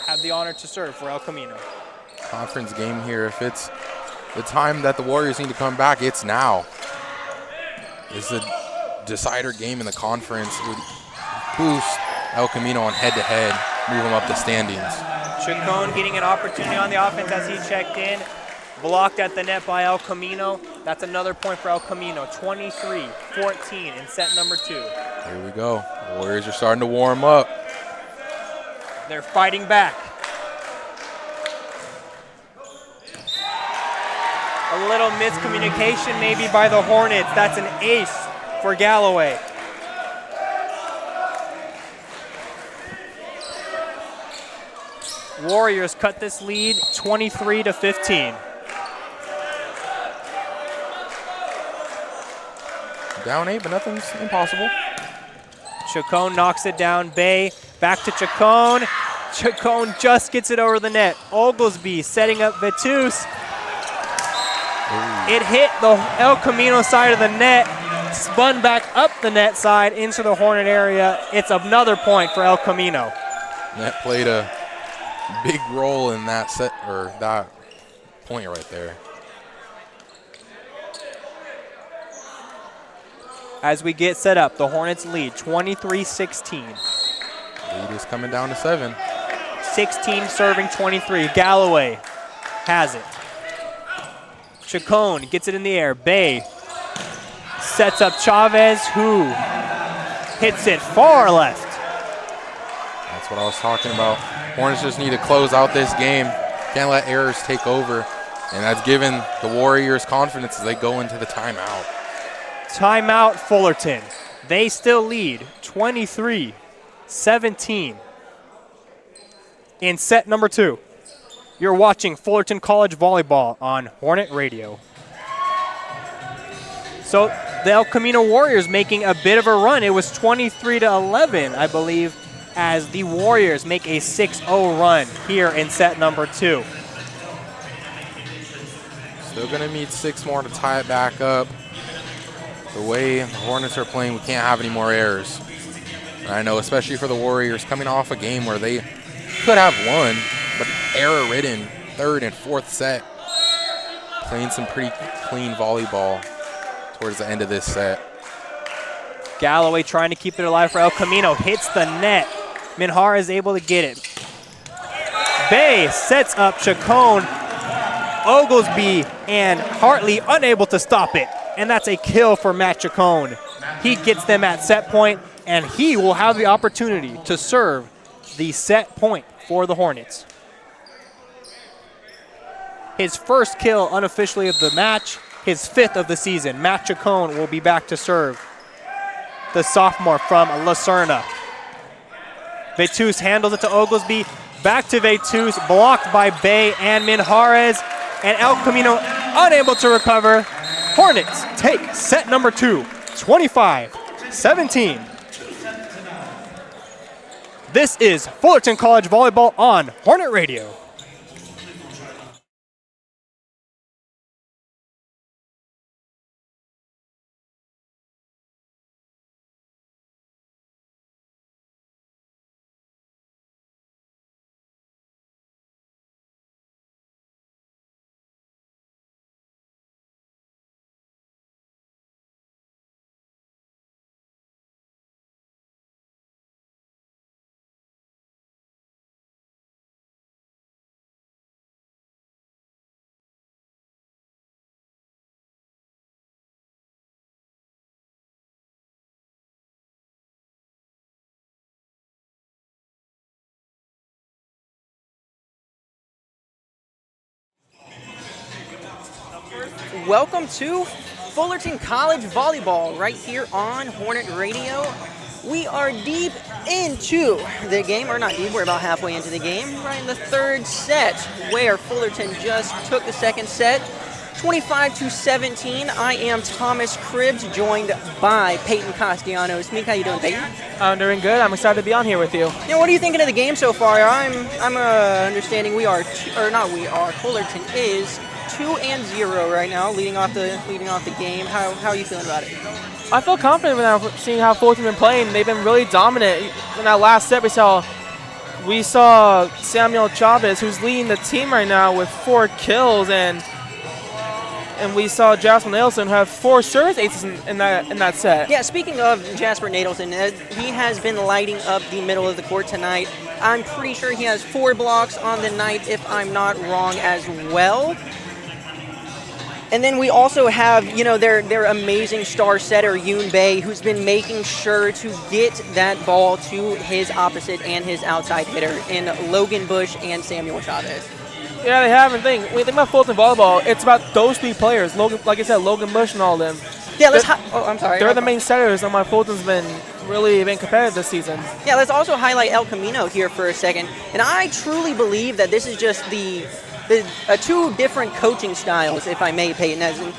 have the honor to serve for El Camino. Conference game here. If it's the time that the Warriors need to come back, it's now. It's a decider game in the conference. It would boost El Camino on head-to-head, move them up the standings. Chacon getting an opportunity on the offense as he checked in. Blocked at the net by El Camino. That's another point for El Camino. 23-14 in set number 2. Here we go. The Warriors are starting to warm up. They're fighting back. A little miscommunication maybe by the Hornets. That's an ace for Galloway. Warriors cut this lead 23-15. Down 8, but nothing's impossible. Chacon knocks it down. Bay back to Chacon. Chacon just gets it over the net. Oglesby setting up Vetus. It hit the El Camino side of the net, spun back up the net side into the Hornet area. It's another point for El Camino. That played a big role in that set, or that point right there. As we get set up, the Hornets lead 23-16. Lead is coming down to 7. 16 serving 23. Galloway has it. Chacon gets it in the air. Bay sets up Chavez, who hits it far left. That's what I was talking about. Hornets just need to close out this game. Can't let errors take over. And that's given the Warriors confidence as they go into the timeout. Timeout Fullerton. They still lead 23-17 in set number 2. You're watching Fullerton College Volleyball on Hornet Radio. So the El Camino Warriors making a bit of a run. It was 23-11, I believe, as the Warriors make a 6-0 run here in set number 2. Still going to need 6 more to tie it back up. The way the Hornets are playing, we can't have any more errors. And I know, especially for the Warriors, coming off a game where they could have won, but error-ridden 3rd and 4th set. Playing some pretty clean volleyball towards the end of this set. Galloway trying to keep it alive for El Camino. Hits the net. Minhar is able to get it. Bay sets up Chacon. Oglesby and Hartley unable to stop it. And that's a kill for Matt Chacon. He gets them at set point, and he will have the opportunity to serve the set point for the Hornets. His first kill unofficially of the match, his 5th of the season. Matt Chacon will be back to serve. The sophomore from Lucerna. Vetus handles it to Oglesby. Back to Vetus, blocked by Bay and Minjarez. And El Camino unable to recover. Hornets take set number 2, 25-17. This is Fullerton College Volleyball on Hornet Radio. Welcome to Fullerton College Volleyball right here on Hornet Radio. We are deep into the game, or not deep, we're about halfway into the game, right in the 3rd set, where Fullerton just took the 2nd set, 25-17. I am Thomas Cribbs, joined by Peyton Castellanos. Meek, how you doing, Peyton? I'm doing good. I'm excited to be on here with you. Yeah, what are you thinking of the game so far? I'm understanding Fullerton is 2-0 right now, leading off the game. How are you feeling about it? I feel confident now seeing how Fullerton been playing. They've been really dominant. In that last set, we saw Samuel Chavez, who's leading the team right now with 4 kills, and we saw Jasper Nadelson have 4 service aces in that set. Yeah, speaking of Jasper Nadelson, he has been lighting up the middle of the court tonight. I'm pretty sure he has 4 blocks on the night, if I'm not wrong, as well. And then we also have, their amazing star setter, Yoon Bae, who's been making sure to get that ball to his opposite and his outside hitter in Logan Bush and Samuel Chavez. Yeah, they have. And when you think about Fullerton volleyball, it's about those 3 players. Logan, like I said, Logan Bush and all of them. Yeah, I'm sorry. They're the main setters, and why Fullerton's been competitive this season. Yeah, let's also highlight El Camino here for a second. And I truly believe that this is just the 2 different coaching styles, if I may, Peyton. As in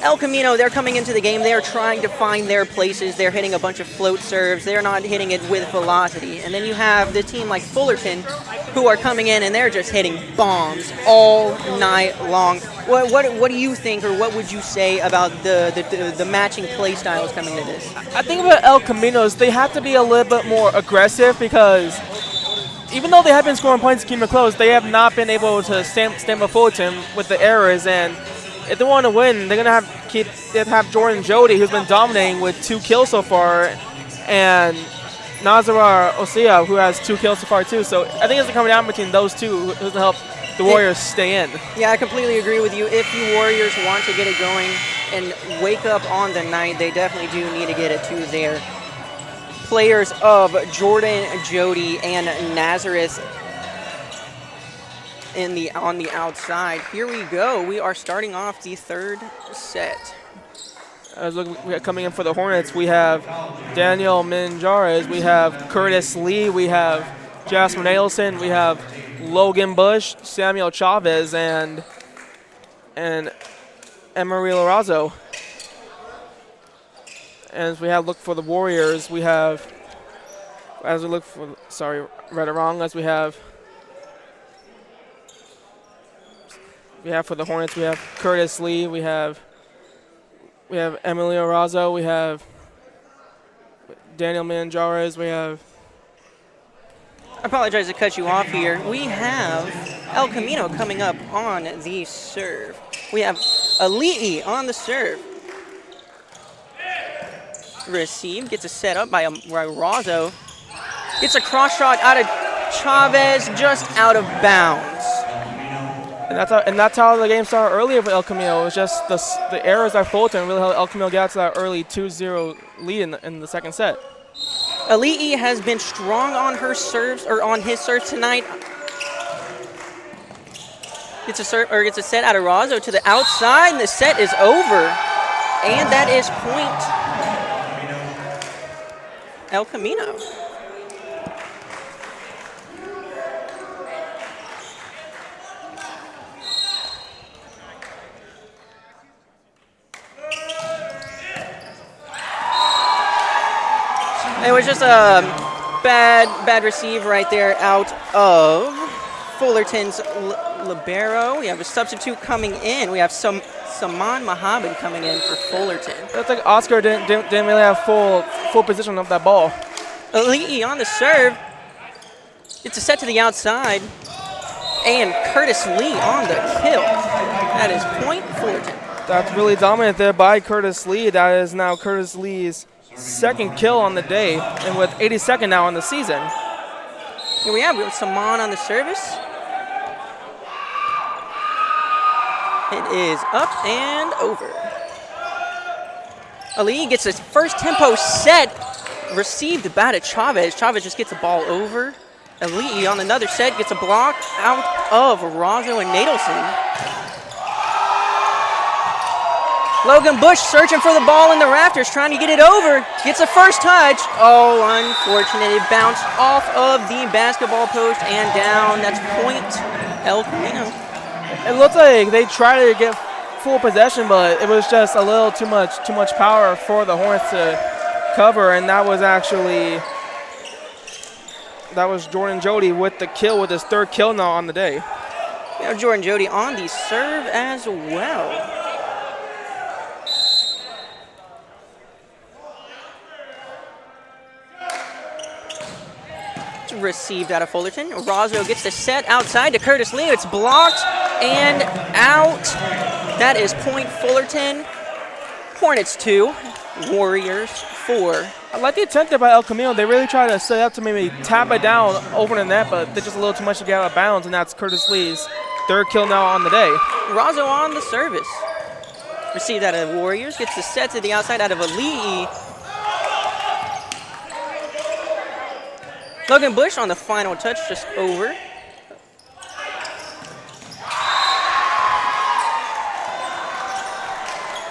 El Camino, they're coming into the game, they're trying to find their places, they're hitting a bunch of float serves, they're not hitting it with velocity. And then you have the team like Fullerton, who are coming in and they're just hitting bombs all night long. What do you think, or what would you say about the matching play styles coming to this? I think about El Caminos, they have to be a little bit more aggressive, because even though they have been scoring points to keep it close, they have not been able to stamp a Fullerton with the errors. And if they want to win, they're going to have Jordan Jody, who's been dominating with 2 kills so far, and Nazar Osia, who has 2 kills so far too. So I think it's coming down between those 2 who's going to help the Warriors stay in. Yeah, I completely agree with you. If the Warriors want to get it going and wake up on the night, they definitely do need to get it to their players of Jordan Jody and Nazareth on the outside. Here we go. We are starting off the 3rd set. Coming in for the Hornets, we have Daniel Minjares, we have Curtis Lee, we have Jasper Nadelson, we have Logan Bush, Samuel Chavez, and Emery Lorazzo. And as we have look for the Warriors, we have, as we look for, sorry, read it wrong, as we have for the Hornets, we have Curtis Lee, we have Emilio Razzo, we have Daniel Manjares, we have... I apologize to cut you off here. We have El Camino coming up on the serve. We have Ali'i on the serve. Receive, gets a set up by Razzo. Gets a cross shot out of Chavez, just out of bounds. And that's how the game started earlier for El Camino. It was just the errors that Fullerton really helped El Camino get to that early 2-0 lead in the second set. Ali'i has been strong on her serves, or on his serves tonight. Gets a set out of Razzo to the outside, and the set is over. And that is point El Camino. It was just a bad receive right there out of Fullerton's libero. We have a substitute coming in. We have Saman Mohammed coming in for Fullerton. It's like Oscar didn't really have full position of that ball. Ali'i on the serve. It's a set to the outside. And Curtis Lee on the kill. That is point Fullerton. That's really dominant there by Curtis Lee. That is now Curtis Lee's 2nd kill on the day, and with 82nd now on the season. Here we have Saman on the service. It is up and over. Ali'i gets his first tempo set, received by to Chavez. Chavez just gets the ball over. Ali'i on another set gets a block out of Razzo and Nadelson. Logan Bush searching for the ball in the rafters, trying to get it over. Gets a first touch. Oh, unfortunate. It bounced off of the basketball post and down. That's point El Camino. It looks like they try to get full possession, but it was just a little too much power for the Hornets to cover, and that was Jordan Jody with the kill, with his third kill now on the day. Jordan Jody on the serve as well. Received out of Fullerton. Razzo gets the set outside to Curtis Lee. It's blocked and out. That is point Fullerton. Hornets 2, Warriors 4. I like the attempt there by El Camino. They really try to set up to maybe tap it down over the net, but they're just a little too much to get out of bounds, and that's Curtis Lee's third kill now on the day. Razzo on the service. Received out of Warriors. Gets the set to the outside out of Ali'i. Logan Bush on the final touch, just over.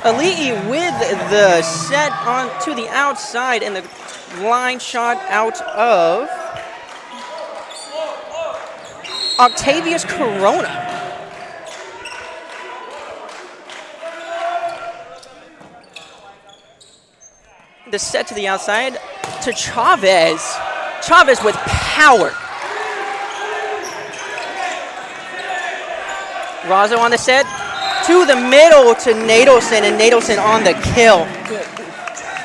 Ali'i with the set on to the outside and the line shot out of Octavius Corona. The set to the outside to Chavez. Chavez with power. Razzo on the set, to the middle to Nadelson, and Nadelson on the kill.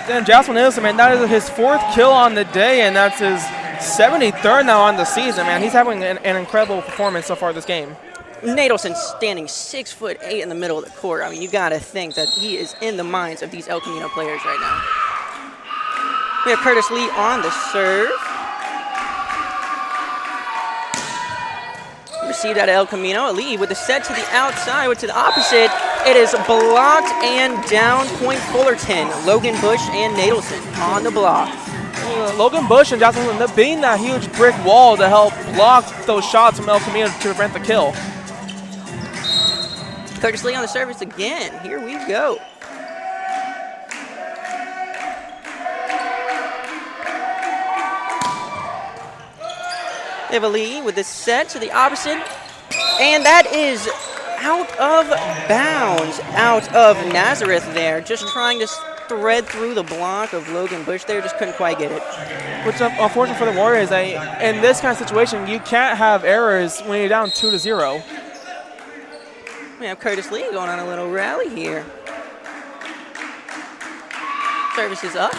Then Jasmine Nadelson, man, that is his fourth kill on the day, and that's his 73rd now on the season, man. He's having an incredible performance so far this game. Nadelson standing 6'8" in the middle of the court. I mean, you got to think that he is in the minds of these El Camino players right now. We have Curtis Lee on the serve. Received out of El Camino. Lee with the set to the outside, to the opposite. It is blocked and down point Fullerton. Logan Bush and Nadelson on the block. Logan Bush and Johnson end up being that huge brick wall to help block those shots from El Camino to prevent the kill. Curtis Lee on the service again. Here we go. Lee with the set to the opposite, and that is out of bounds, out of Nazareth there, just trying to thread through the block of Logan Bush there, just couldn't quite get it. Which is unfortunate for the Warriors. In this kind of situation, you can't have errors when you're down 2-0. We have Curtis Lee going on a little rally here. Service is up.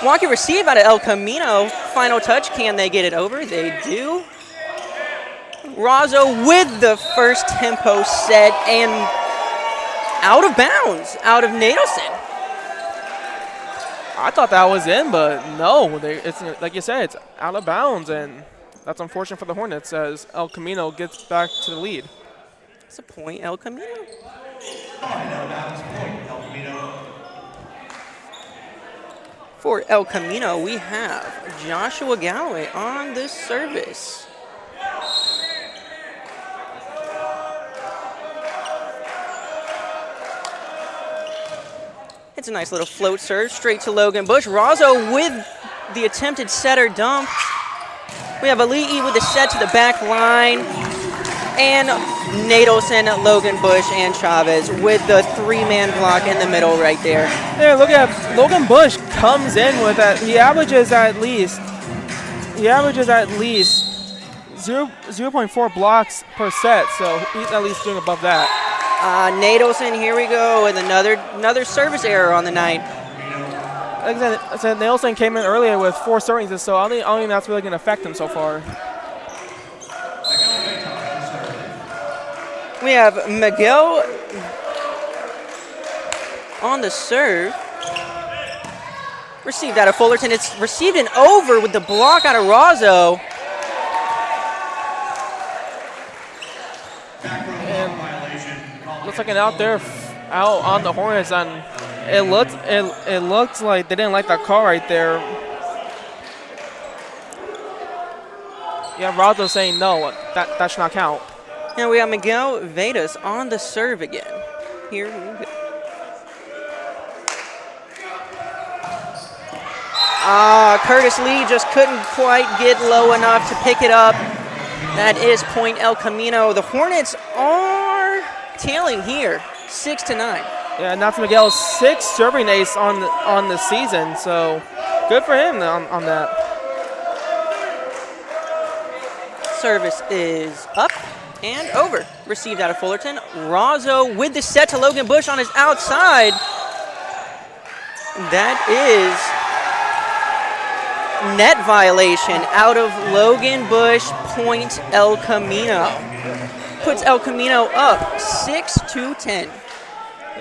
Walker receive out of El Camino. Final touch, can they get it over? They do. Razzo with the first tempo set and out of bounds, out of Nadelson. I thought that was in, but no. It's like you said, it's out of bounds, and that's unfortunate for the Hornets as El Camino gets back to the lead. It's a point, El Camino. For El Camino, we have Joshua Galloway on the service. It's a nice little float serve straight to Logan Bush. Razzo with the attempted setter dump. We have Ali'i with the set to the back line. And Nadelson, Logan Bush, and Chavez with the three-man block in the middle right there. Yeah, look at Logan Bush comes in with that. He averages at least 0.4 blocks per set, so he's at least doing above that. Nadelson, here we go, with another service error on the night. Like I said, Nadelson came in earlier with 4 servings, so I don't think that's really going to affect him so far. We have Miguel on the serve. Received out of Fullerton. It's received and over with the block out of Razzo. And looks like an out on the Hornets, and it looks like they didn't like that call right there. Yeah, Razzo saying no, that should not count. Now we have Miguel Vedas on the serve again. Here we go. Curtis Lee just couldn't quite get low enough to pick it up. That is point El Camino. The Hornets are tailing here, 6-9. Yeah, and that's Miguel's 6th serving ace on the season, so good for him on that. Service is up and over. Received out of Fullerton. Razzo with the set to Logan Bush on his outside. That is net violation out of Logan Bush, point El Camino. Puts El Camino up 6-10.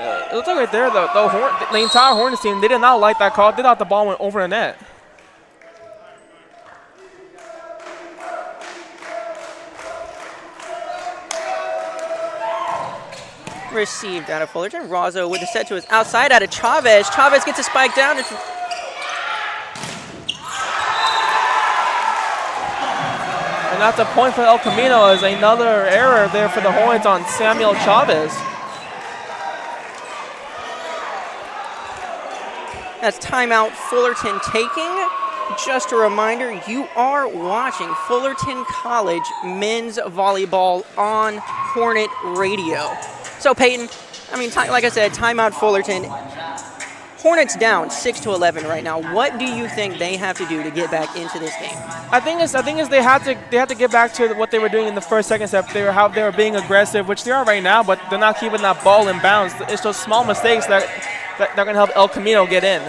It looks like right there, the entire Hornets team, they did not like that call. They thought the ball went over the net. Received out of Fullerton. Razzo with the set to his outside out of Chavez. Chavez gets a spike down. And that's a point for El Camino as another error there for the Hornets on Samuel Chavez. That's timeout Fullerton taking. Just a reminder, you are watching Fullerton College men's volleyball on Hornet Radio. So Peyton, like I said, timeout Fullerton. Hornets down 6-11 right now. What do you think they have to do to get back into this game? I think they have to get back to what they were doing in the first, second set. How they were being aggressive, which they are right now, but they're not keeping that ball in bounds. It's those small mistakes that they're going to help El Camino get in.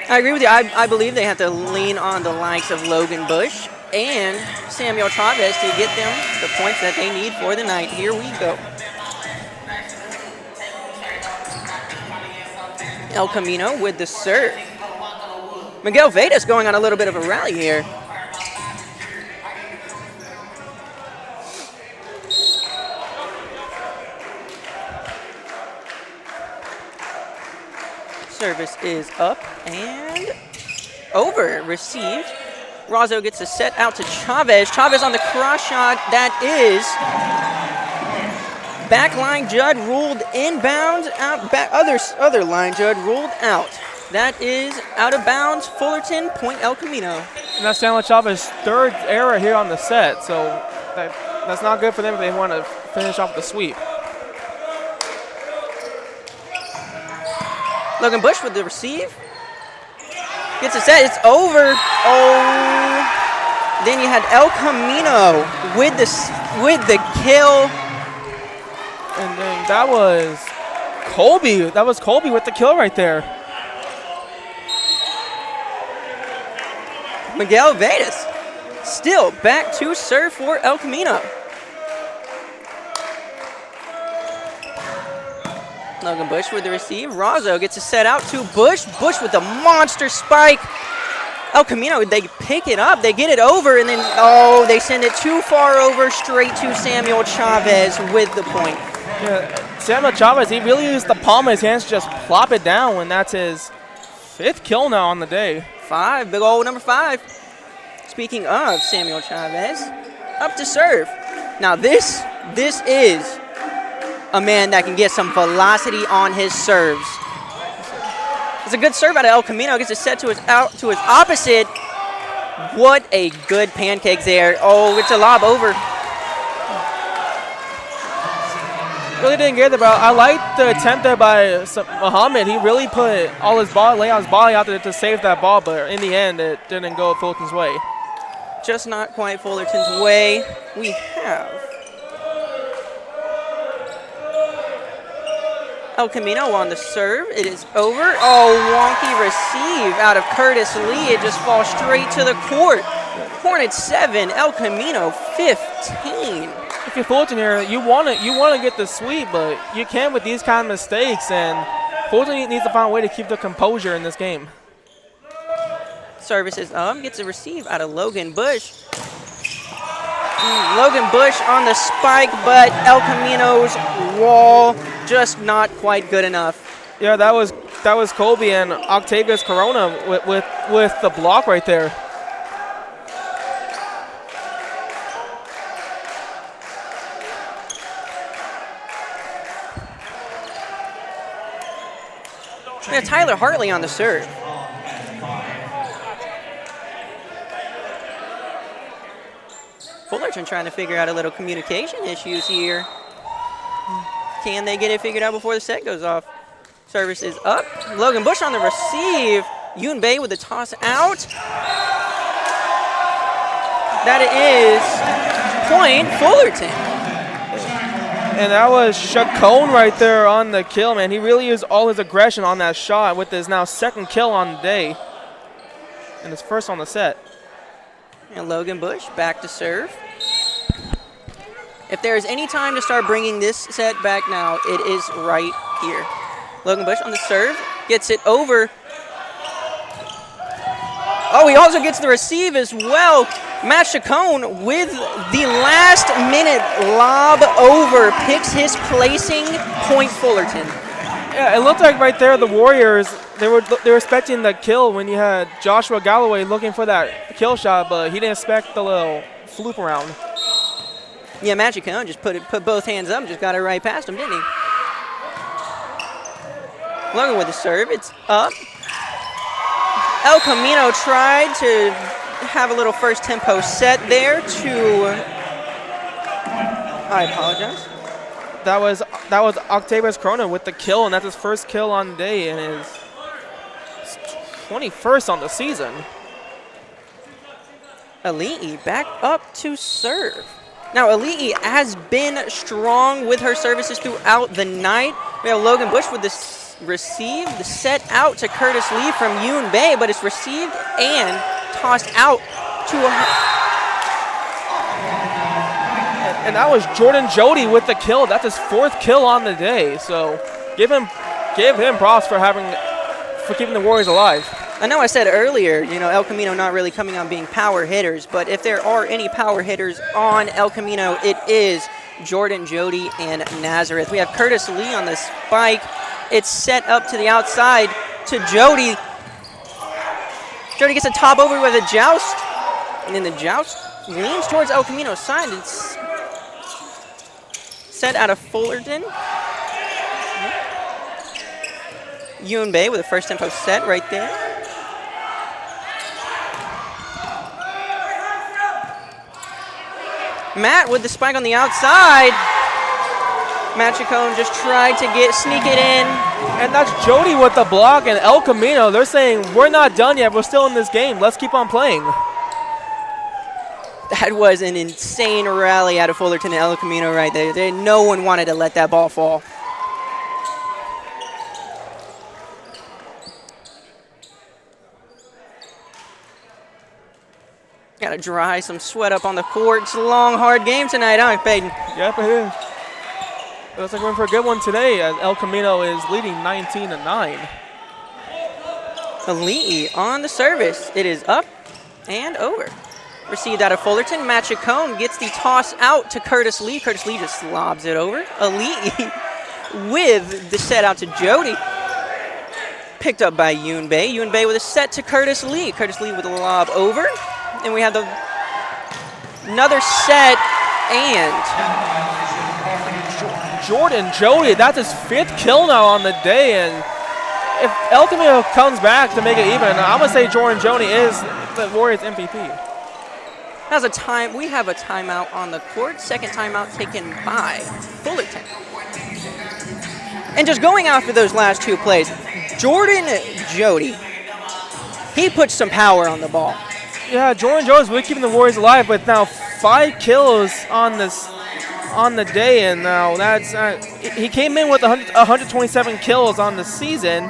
I agree with you. I believe they have to lean on the likes of Logan Bush and Samuel Chavez to get them the points that they need for the night. Here we go. El Camino with the serve. Miguel Vedas going on a little bit of a rally here. Service is up and over. Received. Razzo gets a set out to Chavez. Chavez on the cross shot. That is backline Judd ruled inbounds. Other line Judd ruled out. That is out of bounds. Fullerton, point El Camino. And that's Samuel Chavez's 3rd error here on the set, so that's not good for them if they want to finish off the sweep. Logan Bush with the receive. Gets a set. It's over. Oh. Then you had El Camino with the kill. And then that was Colby. That was Colby with the kill right there. Miguel Vedas still back to serve for El Camino. Logan Bush with the receive. Razzo gets a set out to Bush. Bush with the monster spike. El Camino, they pick it up. They get it over, and then, they send it too far over, straight to Samuel Chavez with the point. Yeah, Samuel Chavez, he really used the palm of his hands to just plop it down, and that's his 5th kill now on the day. 5, big old number 5. Speaking of Samuel Chavez, up to serve. Now this is a man that can get some velocity on his serves. It's a good serve out of El Camino. Gets a set to his opposite. What a good pancake there. Oh, it's a lob over. Really didn't get it, but I like the attempt there by Muhammad. He really put all his ball, lay out his body out there to save that ball, but in the end, it didn't go Fullerton's way. Just not quite Fullerton's way. We have El Camino on the serve. It is over. Oh, wonky receive out of Curtis Lee. It just falls straight to the court. Hornets 7, El Camino 15. If you're Fullerton here, you want to get the sweep, but you can't with these kind of mistakes, and Fullerton needs to find a way to keep the composure in this game. Service is up. Gets a receive out of Logan Bush. Logan Bush on the spike, but El Camino's wall just not quite good enough. Yeah, that was Colby and Octavius Corona with the block right there. Yeah, Tyler Hartley on the serve. Fullerton trying to figure out a little communication issues here. Can they get it figured out before the set goes off? Service is up. Logan Bush on the receive. Yoon Bae with the toss out. That is point Fullerton. And that was Chacon right there on the kill, man. He really used all his aggression on that shot with his now second kill on the day. And his first on the set. And Logan Bush back to serve. If there is any time to start bringing this set back now, it is right here. Logan Bush on the serve, gets it over. Oh, he also gets the receive as well. Matt Chacon with the last minute lob over, picks his placing, point Fullerton. Yeah, it looked like right there the Warriors, they were expecting the kill when you had Joshua Galloway looking for that kill shot, but he didn't expect the little floop around. Yeah, Matt Chacon just put both hands up, just got it right past him, didn't he? Logan with the serve, it's up. El Camino tried to have a little first tempo set there to, I apologize. That was Octavius Corona with the kill, and that's his first kill on the day and his 21st on the season. Ali'i back up to serve. Now, Ali'i has been strong with her services throughout the night. We have Logan Bush with the receive, the set out to Curtis Lee from Yoon Bae, but it's received and tossed out to And that was Jordan Jody with the kill. That's his fourth kill on the day. So give him props for keeping the Warriors alive. I know I said earlier, El Camino not really coming on being power hitters, but if there are any power hitters on El Camino, it is Jordan Jody and Nazareth. We have Curtis Lee on the spike. It's set up to the outside to Jody. Jody gets a top over with a joust, and then the joust leans towards El Camino's side. It's set out of Fullerton. Yoon Bae with a first tempo set right there. Matt with the spike on the outside. Matt Chacon just tried to sneak it in. And that's Jody with the block, and El Camino, they're saying, we're not done yet. We're still in this game. Let's keep on playing. That was an insane rally out of Fullerton and El Camino right there. No one wanted to let that ball fall. Got to dry some sweat up on the court. It's a long, hard game tonight, huh, Peyton? Yep, it is. It looks like we're in for a good one today as El Camino is leading 19-9. Ali'i on the service. It is up and over. Received out of Fullerton. Matt Chacon gets the toss out to Curtis Lee. Curtis Lee just lobs it over. Ali'i with the set out to Jody. Picked up by Yoon Bae. Yoon Bae with a set to Curtis Lee. Curtis Lee with a lob over. And we have another set and Jordan Jody, that's his fifth kill now on the day, and if El Camino comes back to make it even, I'm going to say Jordan Jody is the Warriors MVP. We have a timeout on the court. Second timeout taken by Fullerton. And just going after those last two plays, Jordan Jody, he puts some power on the ball. Yeah, Jordan Jody's really keeping the Warriors alive, but now 5 kills on the day, and now that's he came in with 127 kills on the season.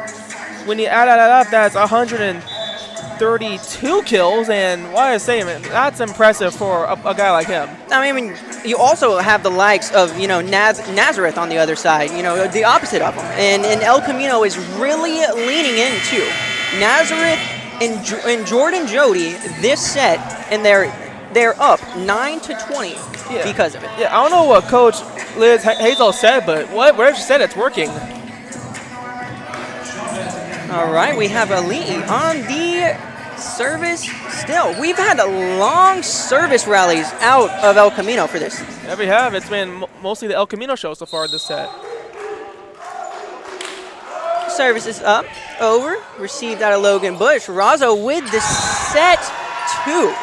When you add that up, that's 132 kills, and what I say, man, that's impressive for a guy like him. I mean, you also have the likes of Nazareth on the other side, the opposite of him, and El Camino is really leaning into Nazareth and Jordan Jody this set, and they're up 9-20 because of it. Yeah, I don't know what Coach Liz Hazel said, but whatever she said, it's working. All right, we have Ali'i on the service still. We've had long service rallies out of El Camino for this. Yeah, we have. It's been mostly the El Camino show so far this set. Service is up, over, received out of Logan Bush. Razzo with the set 2.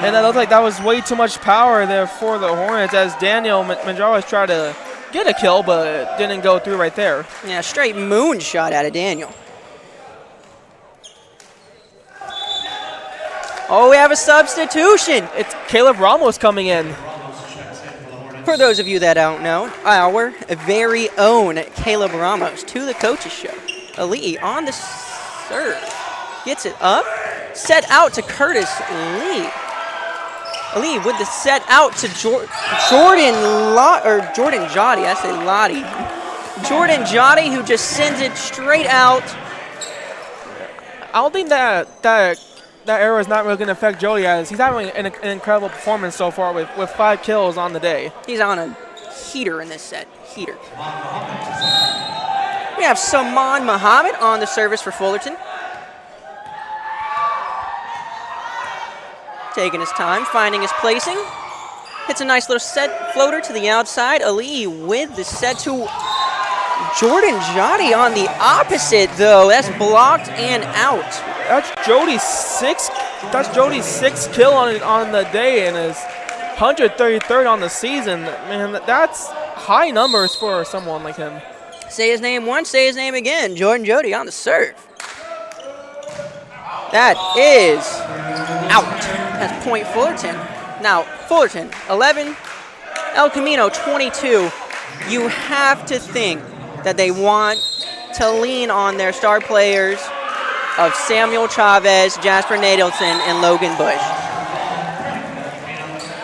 And it looked like that was way too much power there for the Hornets as Daniel Manjares tried to get a kill, but it didn't go through right there. Yeah, straight moonshot out of Daniel. Oh, we have a substitution. It's Caleb Ramos coming in. For those of you that don't know, our very own Caleb Ramos to the coaches show. Ali on the serve. Gets it up. Set out to Curtis Lee. Ali with the set out to Jordan Jotty. I say Lottie. Jordan Jotty, who just sends it straight out. I don't think that error is not really going to affect Jody, as he's having an incredible performance so far with 5 kills on the day. He's on a heater in this set. Heater. We have Saman Muhammad on the service for Fullerton. Taking his time, finding his placing. Hits a nice little set floater to the outside. Ali with the set to Jordan Jotty on the opposite, though. That's blocked and out. That's Jody's sixth kill on the day and his 133rd on the season. Man, that's high numbers for someone like him. Say his name once, say his name again. Jordan Jotty on the serve. That is out. That's point Fullerton. Now, Fullerton, 11. El Camino, 22. You have to think that they want to lean on their star players of Samuel Chavez, Jasper Nadelson, and Logan Bush.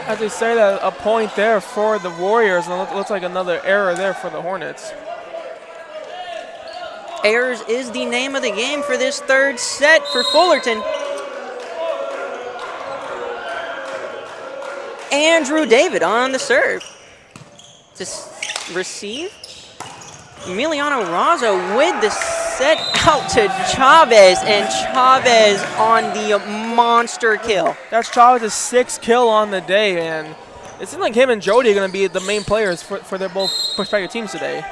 As they say, that a point there for the Warriors, and it looks like another error there for the Hornets. Errors is the name of the game for this third set for Fullerton. Andrew David on the serve. To receive. Emiliano Razo with the set out to Chavez, and Chavez on the monster kill. That's Chavez's 6th kill on the day, and it seems like him and Jody are going to be the main players for their both prospective teams today.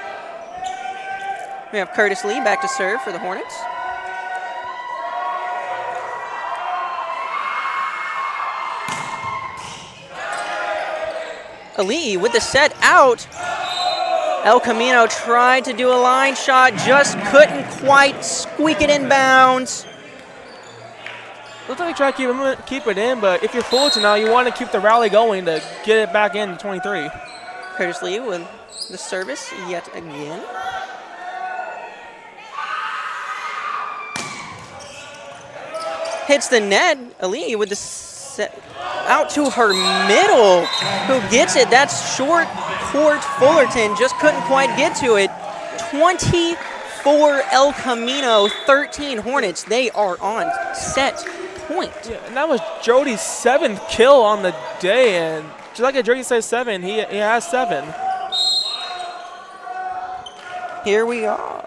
We have Curtis Lee back to serve for the Hornets. Ali with the set out. El Camino tried to do a line shot, just couldn't quite squeak it in bounds. Looks like they try to keep it in, but if you're Fullerton now, you want to keep the rally going to get it back in 23. Curtis Lee with the service yet again. Hits the net. Ali with the set out to her middle. Who gets it? That's short court Fullerton. Just couldn't quite get to it. 24 El Camino, 13 Hornets. They are on set point. Yeah, and that was Jody's 7th kill on the day. And just like Jody said 7, he has 7. Here we are.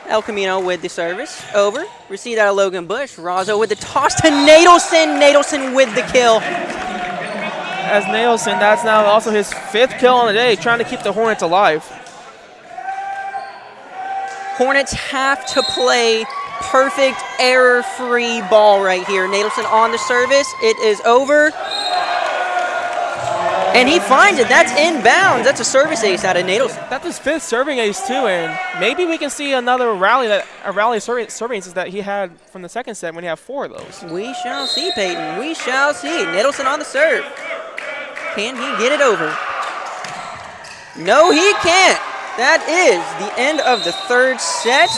El Camino with the service. Over. Received out of Logan Bush. Razo with the toss to Nadelson. Nadelson with the kill. As Nadelson, that's now also his 5th kill on the day, trying to keep the Hornets alive. Hornets have to play perfect error-free ball right here. Nadelson on the service. It is over. And he finds it. That's inbounds. That's a service ace out of Nadelson. That's his 5th serving ace too, and maybe we can see another rally serving aces that he had from the second set when he had 4 of those. We shall see, Peyton. We shall see. Nadelson on the serve. Can he get it over? No, he can't. That is the end of the third set.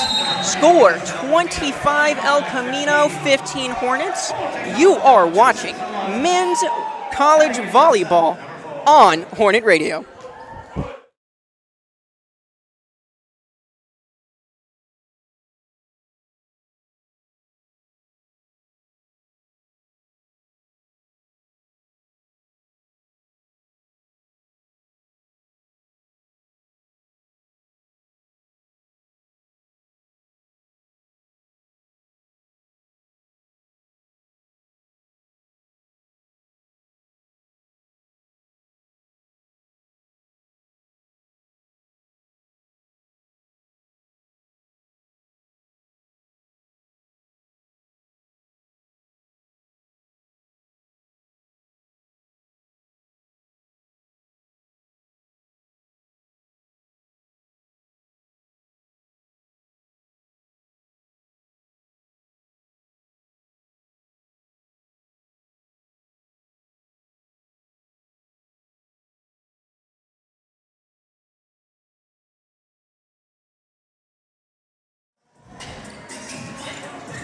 Score 25 El Camino, 15 Hornets. You are watching men's college volleyball on Hornet Radio.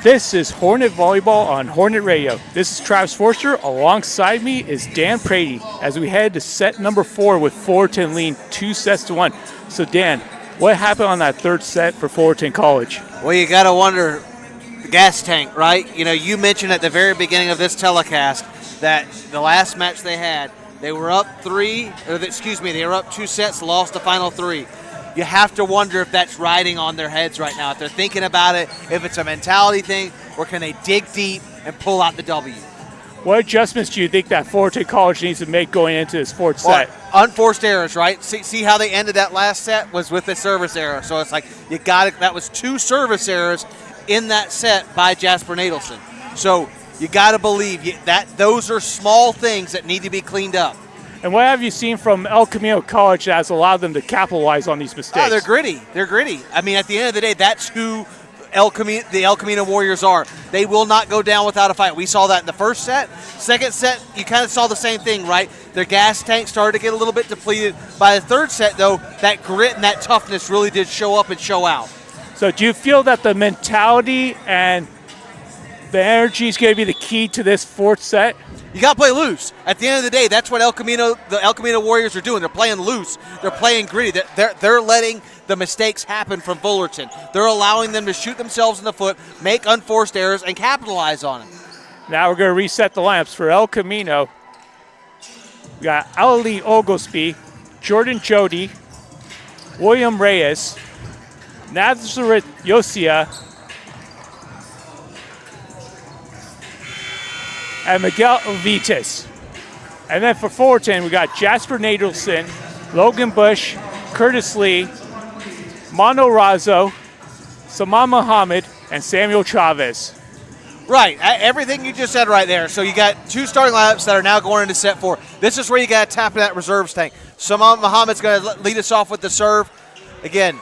This is Hornet Volleyball on Hornet Radio. This is Travis Forster. Alongside me is Dan Prady as we head to set number 4 with Fullerton leading 2-1. So Dan, what happened on that third set for Fullerton College? Well, you got to wonder the gas tank, right? You know, you mentioned at the very beginning of this telecast that the last match they had, they were up they were up 2 sets, lost the final 3. You have to wonder if that's riding on their heads right now, if they're thinking about it, if it's a mentality thing, or can they dig deep and pull out the W. What adjustments do you think that Fullerton College needs to make going into this fourth set? Unforced errors, right? See how they ended that last set was with the service error. So it's like that was 2 service errors in that set by Jasper Nadelson. So you got to believe that those are small things that need to be cleaned up. And what have you seen from El Camino College that has allowed them to capitalize on these mistakes? Oh, they're gritty. They're gritty. I mean, at the end of the day, that's who the El Camino Warriors are. They will not go down without a fight. We saw that in the first set. Second set, you kind of saw the same thing, right? Their gas tank started to get a little bit depleted. By the third set, though, that grit and that toughness really did show up and show out. So do you feel that the mentality and the energy is going to be the key to this fourth set? You got to play loose. At the end of the day, that's what the El Camino Warriors are doing. They're playing loose. They're playing gritty. They're letting the mistakes happen from Fullerton. They're allowing them to shoot themselves in the foot, make unforced errors, and capitalize on it. Now we're going to reset the lineups for El Camino. We got Ali Oglesby, Jordan Jody, William Reyes, Nazareth Yosia, and Miguel Vitas. And then for Fullerton, we got Jasper Nadelson, Logan Bush, Curtis Lee, Mano Razo, Saman Muhammad, and Samuel Chavez. Right, everything you just said right there. So you got 2 starting lineups that are now going into set 4. This is where you got to tap in that reserves tank. Saman Muhammad's going to lead us off with the serve. Again,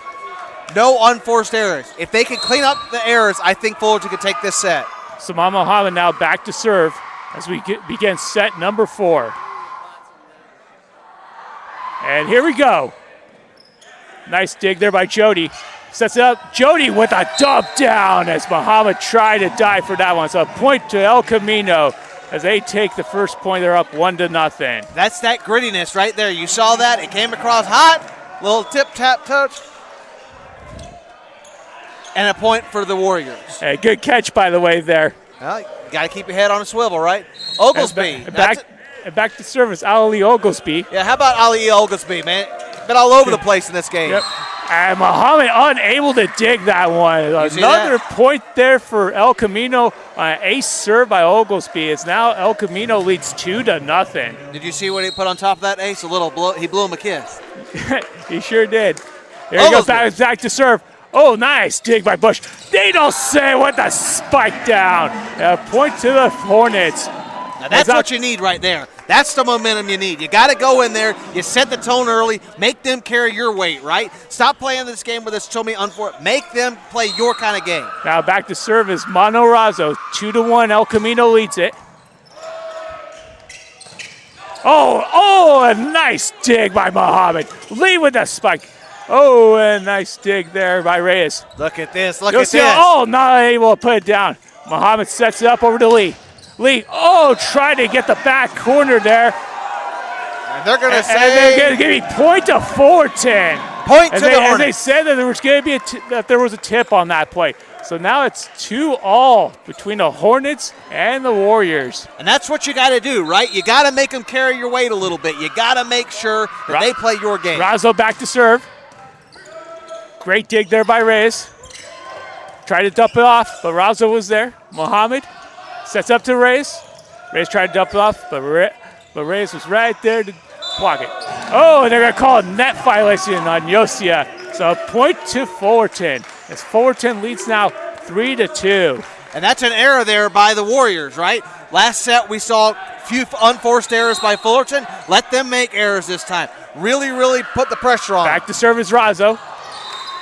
no unforced errors. If they can clean up the errors, I think Fullerton can take this set. Saman Muhammad now back to serve as we begin set number 4. And here we go. Nice dig there by Jody. Sets it up. Jody with a dump down as Muhammad tried to dive for that one. So a point to El Camino as they take the first point. They're up 1-0. That's that grittiness right there. You saw that. It came across hot. Little tip-tap touch. And a point for the Warriors. Hey, good catch, by the way, there. Well, you got to keep your head on a swivel, right? Oglesby. Back to service, Ali Oglesby. Yeah, how about Ali Oglesby, man? Been all over the place in this game. Yep. And Muhammad unable to dig that one. Another point there for El Camino. Ace serve by Oglesby. It's now El Camino leads 2-0. Did you see what he put on top of that ace? He blew him a kiss. He sure did. Here he goes back to serve. Oh, nice dig by Bush. They don't say what the spike down. A point to the Hornets. Now that's what you need right there. That's the momentum you need. You got to go in there. You set the tone early. Make them carry your weight, right? Stop playing this game with this show me unfortunate. Make them play your kind of game. Now back to serve is Mano Razo. 2-1. El Camino leads it. Oh, a nice dig by Muhammad. Lead with the spike. Oh, a nice dig there by Reyes. Look at this. Look at this. Oh, not able to put it down. Muhammad sets it up over to Lee. Lee, trying to get the back corner there. And they're going to say. And they're going to give me point to Fullerton. Point to the Hornets. And they said that there was going to be that there was a tip on that play. So now it's 2-2 between the Hornets and the Warriors. And that's what you got to do, right? You got to make them carry your weight a little bit. You got to make sure that they play your game. Razo back to serve. Great dig there by Reyes. Tried to dump it off, but Razo was there. Muhammad sets up to Reyes. Reyes tried to dump it off, but Reyes was right there to block it. Oh, and they're going to call a net violation on Yosia. So a point to Fullerton as Fullerton leads now 3-2. And that's an error there by the Warriors, right? Last set we saw a few unforced errors by Fullerton. Let them make errors this time. Really, really put the pressure on. Back to service, Razo.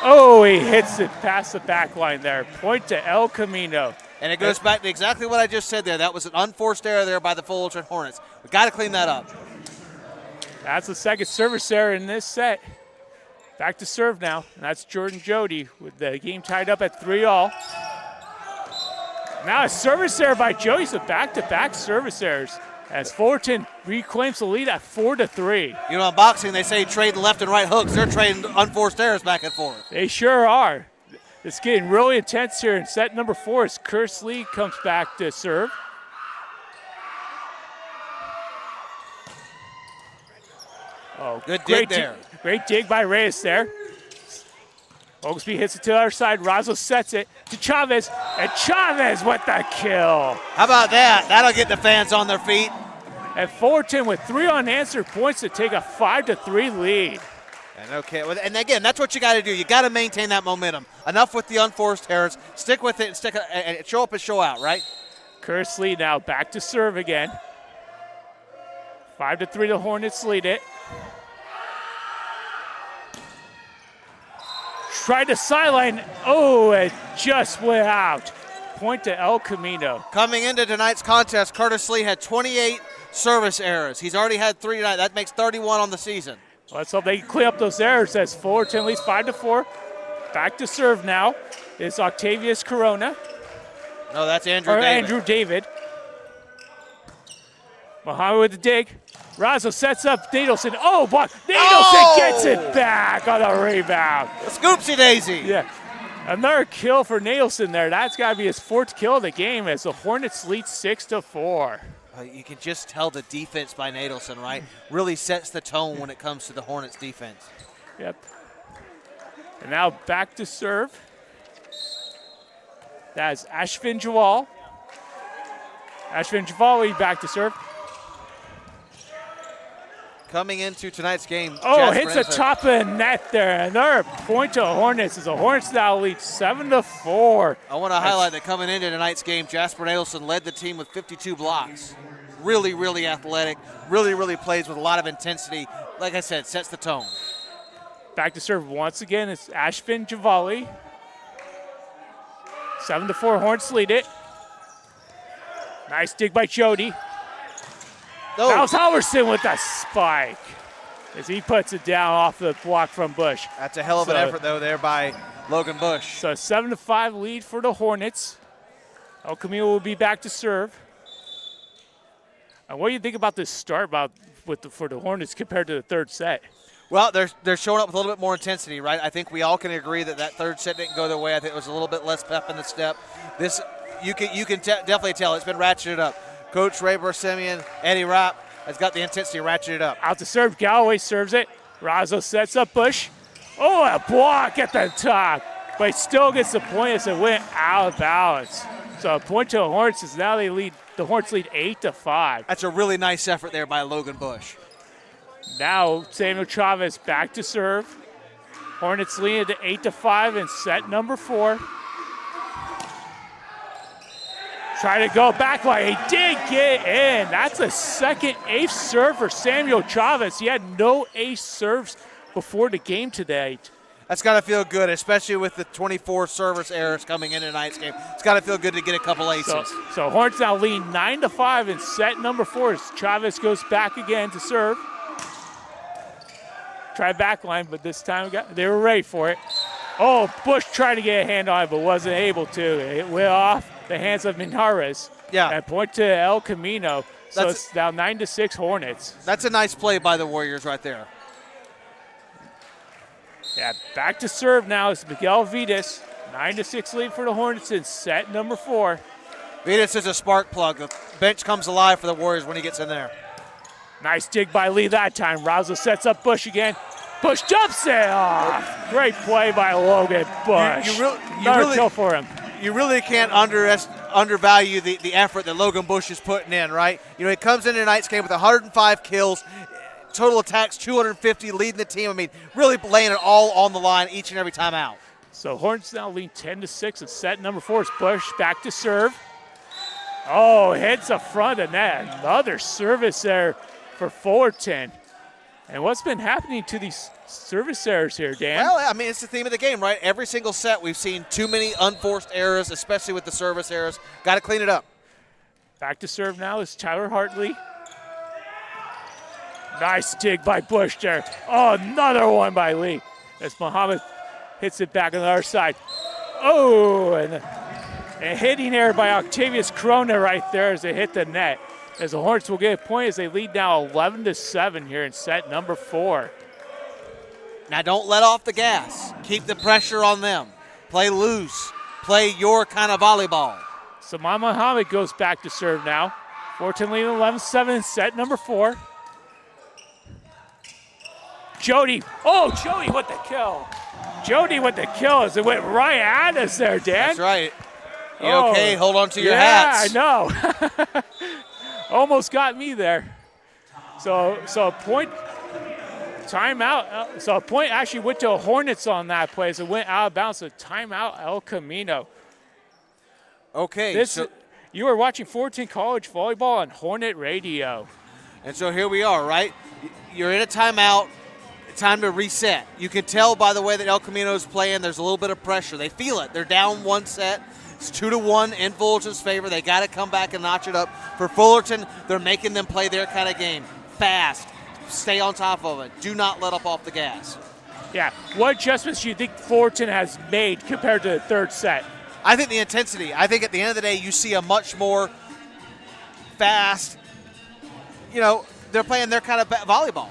Oh, he hits it past the back line there. Point to El Camino. And it goes back to exactly what I just said there. That was an unforced error there by the Fullerton Hornets. We've got to clean that up. That's the second service error in this set. Back to serve now. And that's Jordan Jody with the game tied up at 3-3. Now a service error by Jody, so back-to-back service errors as Fullerton reclaims the lead at 4-3. You know, in boxing, they say trade left and right hooks. They're trading unforced errors back and forth. They sure are. It's getting really intense here in set number 4 as Curtis Lee comes back to serve. Oh, good dig there. Great dig by Reyes there. Oglesby hits it to the other side. Razzo sets it to Chavez, and Chavez with the kill. How about that? That'll get the fans on their feet. And Fullerton with 3 unanswered points to take a 5-3 lead. And again, that's what you got to do. You got to maintain that momentum. Enough with the unforced errors. Stick with it and show up and show out, right? Curtis Lee now back to serve again. 5-3, the Hornets lead it. Tried to sideline. Oh, it just went out. Point to El Camino. Coming into tonight's contest, Curtis Lee had 28 service errors. He's already had 3 tonight. That makes 31 on the season. Let's hope they can clean up those errors as Fullerton leads 5-4. Back to serve now is Octavius Corona. No, that's Andrew David. Muhammad with the dig. Razzo sets up Nadelson. Oh, block. Nadelson gets it back on a rebound. Scoopsy daisy. Yeah. Another kill for Nadelson there. That's got to be his 4th kill of the game as the Hornets lead 6-4. You can just tell the defense by Nadelson, right? Really sets the tone when it comes to the Hornets defense. Yep. And now back to serve. That is Ashvin Jawal. Ashvin Jawali back to serve. Coming into tonight's game. Oh, hits the top of the net there. Another point to Hornets as the Hornets now lead 7-4. I want to highlight that coming into tonight's game, Jasper Nadelson led the team with 52 blocks. Really, really athletic. Really, really plays with a lot of intensity. Like I said, sets the tone. Back to serve once again. It's Ashvin Javali. 7-4, Hornets lead it. Nice dig by Jody. That was Halverson with that spike as he puts it down off the block from Bush. That's a hell of an effort, though, there by Logan Bush. So 7-5 lead for the Hornets. El Camino will be back to serve. And what do you think about this start for the Hornets compared to the third set? Well, they're showing up with a little bit more intensity, right? I think we all can agree that third set didn't go their way. I think it was a little bit less pep in the step. This you can definitely tell it's been ratcheted up. Coach Ray Simeon, Eddie Rapp has got the intensity ratcheted up. Out to serve, Galloway serves it. Razzo sets up Bush. Oh, a block at the top. But he still gets the point as it went out of balance. So a point to the Hornets is now the Hornets lead 8-5. That's a really nice effort there by Logan Bush. Now Samuel Chavez back to serve. Hornets lead to 8-5 in set number 4. Try to go back line. He did get in. That's a second ace serve for Samuel Chavez. He had no ace serves before the game today. That's got to feel good, especially with the 24 service errors coming in tonight's game. It's got to feel good to get a couple aces. So Hornets now lead 9-5 in set number 4 as Chavez goes back again to serve. Try back line, but this time they were ready for it. Oh, Bush tried to get a hand on it, but wasn't able to. It went off the hands of Minjares. Yeah. And point to El Camino. So it's now 9-6 Hornets. That's a nice play by the Warriors right there. Yeah, back to serve now is Miguel Vitas. 9-6 lead for the Hornets in set number 4. Vitas is a spark plug. The bench comes alive for the Warriors when he gets in there. Nice dig by Lee that time. Rousseau sets up Bush again. Bush jumps it off. Great play by Logan Bush. Another kill for him. You really can't undervalue the effort that Logan Bush is putting in, right? You know, he comes into tonight's game with 105 kills, total attacks 250, leading the team. I mean, really laying it all on the line each and every time out. So Hornets now lead 10-6 in set number 4. It's Bush back to serve. Oh, hits the front of net. Another service there for Fullerton. And what's been happening to these service errors here, Dan? Well, I mean, it's the theme of the game, right? Every single set we've seen too many unforced errors, especially with the service errors. Got to clean it up. Back to serve now is Tyler Hartley. Nice dig by Bush there. Oh, another one by Lee. As Muhammad hits it back on the other side. Oh, and A hitting error by Octavius Corona right there as they hit the net. As the Hornets will get a point as they lead now 11-7 here in set number 4. Now don't let off the gas. Keep the pressure on them. Play loose. Play your kind of volleyball. Saman Muhammad goes back to serve now. Fullerton leading 11-7 in set number 4. Jody. Oh, Jody with the kill. Jody with the kill as it went right at us there, Dan. That's right. You okay? Hold on to your hats. Yeah, I know. Almost got me there. So a point, timeout. So a point actually went to Hornets on that play. So it went out of bounds. So timeout El Camino. Okay. You are watching Fullerton College Volleyball on Hornet Radio. And so here we are, right? You're in a timeout. Time to reset. You can tell by the way that El Camino is playing, there's a little bit of pressure. They feel it. They're down one set. It's 2-1 in Fullerton's favor. They got to come back and notch it up. For Fullerton, they're making them play their kind of game. Fast. Stay on top of it. Do not let up off the gas. Yeah. What adjustments do you think Fullerton has made compared to the third set? I think the intensity. I think at the end of the day, you see a much more fast, they're playing their kind of volleyball.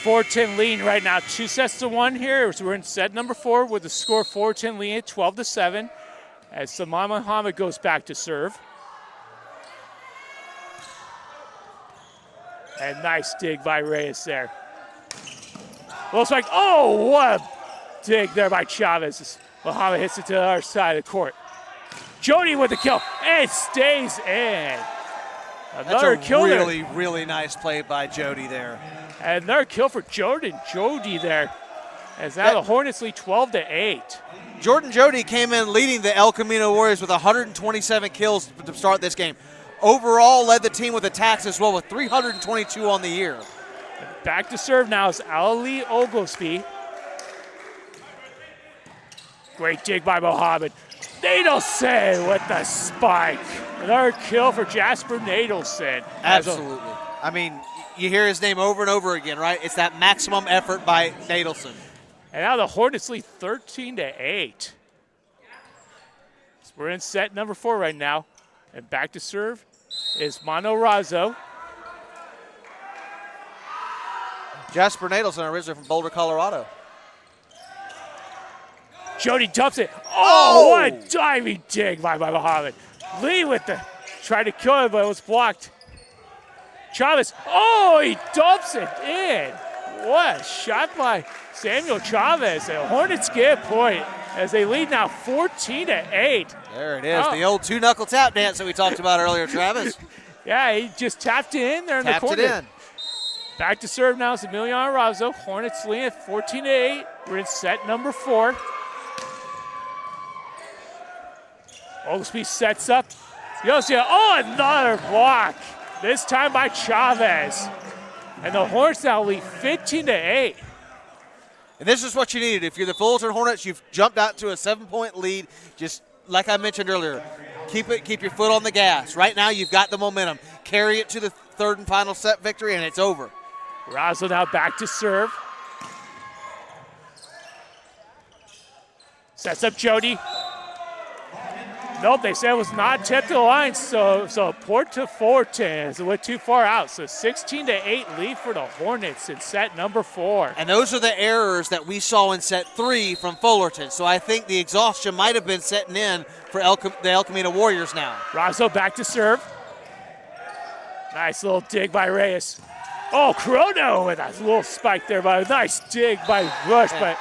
Fullerton leading right now 2-1 here. So we're in set number 4 with the score Fullerton leading 12-7 as Saman Muhammad goes back to serve. And nice dig by Reyes there. Looks like, what a dig there by Chavez. Muhammad hits it to the other side of the court. Jody with the kill. It stays in. Another kill there. That's a really, really nice play by Jody there. And another kill for Jody there. As now the Hornets lead 12-8. Jordan Jody came in leading the El Camino Warriors with 127 kills to start this game. Overall led the team with attacks as well with 322 on the year. Back to serve now is Ali Oglesby. Great dig by Mohammed. Nadelson with the spike. Another kill for Jasper Nadelson. Absolutely. I mean, you hear his name over and over again, right? It's that maximum effort by Nadelson. And now the Hornets lead 13-8. So we're in set number 4 right now. And back to serve is Mano Razzo. Jasper Nadelson, originally from Boulder, Colorado. Jody dumps it. Oh, what a diving dig by Muhammad. Lee with the, tried to kill it, but it was blocked. Chavez, he dumps it in. What a shot by Samuel Chavez. The Hornets get a point as they lead now 14-8. There it is, the old two-knuckle tap dance that we talked about earlier, Travis. Yeah, he just tapped it in there in the corner. Tapped it in. Back to serve now is Emiliano Razzo. Hornets lead at 14-8. We're in set number 4. Oglesby sets up. Another block. This time by Chavez. And the Hornets now lead 15-8. And this is what you needed. If you're the Fullerton Hornets, you've jumped out to a 7-point lead. Just like I mentioned earlier, keep your foot on the gas. Right now, you've got the momentum. Carry it to the third and final set victory, and it's over. Razzo now back to serve. Sets up Jody. Nope, they said it was not tipped to the line, so a point to Fullerton as it went too far out. So 16-8 lead for the Hornets in set number 4. And those are the errors that we saw in set 3 from Fullerton. So I think the exhaustion might have been setting in for the El Camino Warriors now. Razzo back to serve. Nice little dig by Reyes. Corona with a little spike there, but a nice dig by Bush, but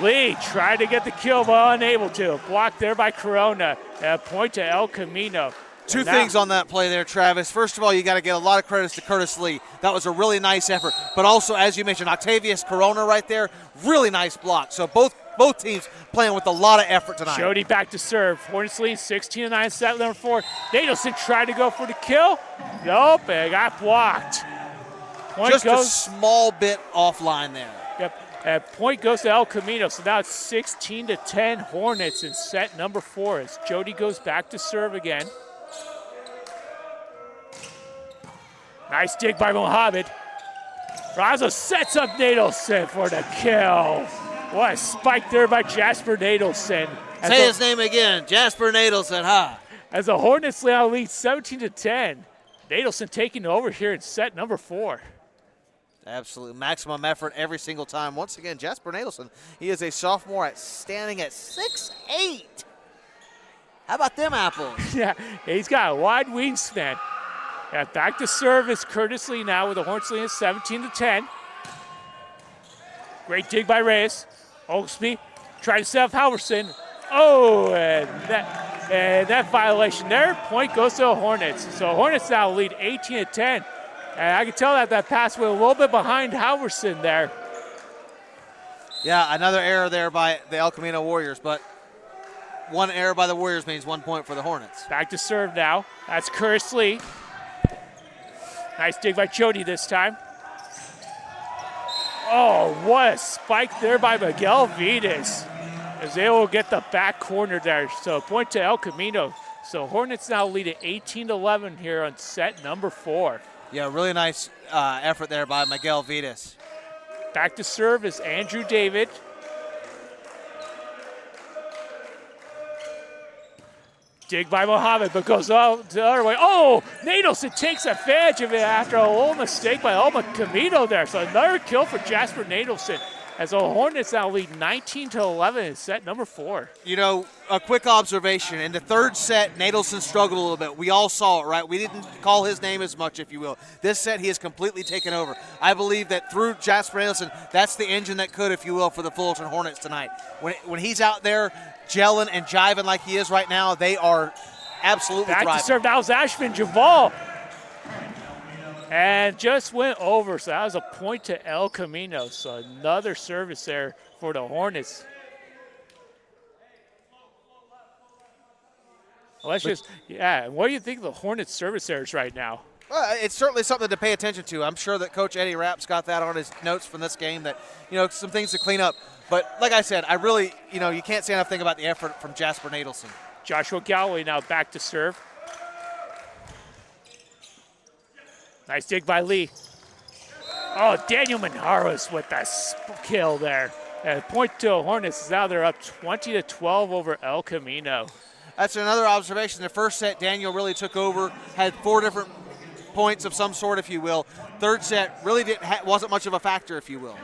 Lee tried to get the kill, but unable to. Blocked there by Corona. A point to El Camino. Two things on that play there, Travis. First of all, you got to get a lot of credits to Curtis Lee. That was a really nice effort. But also, as you mentioned, Octavius Corona right there, really nice block. So both teams playing with a lot of effort tonight. Jody back to serve. Hornets lead 16-9, set number 4. Nadelson tried to go for the kill. Nope, it got blocked. Point Just goes, a small bit offline there. Yep. And point goes to El Camino, so now it's 16-10 Hornets in set number 4 as Jody goes back to serve again. Nice dig by Mohammed. Razzo sets up Nadelson for the kill. What a spike there by Jasper Nadelson. Say his name again. Jasper Nadelson, huh? As the Hornets now lead 17-10. Nadelson taking over here in set number 4. Absolutely. Maximum effort every single time. Once again, Jasper Nadelson, he is a sophomore standing at 6'8". How about them apples? Yeah, he's got a wide wingspan. Yeah, back to service, Curtis Lee now with the Hornets leading 17-10. Great dig by Reyes. Oglesby trying to set up Halverson. Oh, and that violation there. Point goes to the Hornets. So Hornets now lead 18-10. And I can tell that pass went a little bit behind Halverson there. Yeah, another error there by the El Camino Warriors, but one error by the Warriors means 1 point for the Hornets. Back to serve now. That's Curtis Lee. Nice dig by Jody this time. Oh, what a spike there by Miguel Vitas. Is able to get the back corner there. So point to El Camino. So Hornets now lead at 18-11 here on set number 4. Yeah, really nice effort there by Miguel Vitas. Back to serve is Andrew David. Dig by Mohammed, but goes out the other way. Oh, Nadelson takes advantage of it after a little mistake by El Camino there. So another kill for Jasper Nadelson as the Hornets now lead 19-11 in set number 4. You know, a quick observation. In the third set, Nadelson struggled a little bit. We all saw it, right? We didn't call his name as much, if you will. This set, he has completely taken over. I believe that through Jasper Nadelson, that's the engine that could, if you will, for the Fullerton Hornets tonight. When he's out there gelling and jiving like he is right now, they are absolutely Back thriving. to serve, that was Ashman Javal. And just went over, so that was a point to El Camino. So another service there for the Hornets. What do you think of the Hornets service errors right now? Well, it's certainly something to pay attention to. I'm sure that Coach Eddie Rapp's got that on his notes from this game, that, some things to clean up. But like I said, I really, you can't say enough thing about the effort from Jasper Nadelson. Joshua Galloway now back to serve. Nice dig by Lee. Oh, Daniel Manjaros with the kill there. And point to Hornets is now they're up 20-12 over El Camino. That's another observation. The first set, Daniel really took over, had 4 different points of some sort, if you will. Third set really wasn't much of a factor, if you will.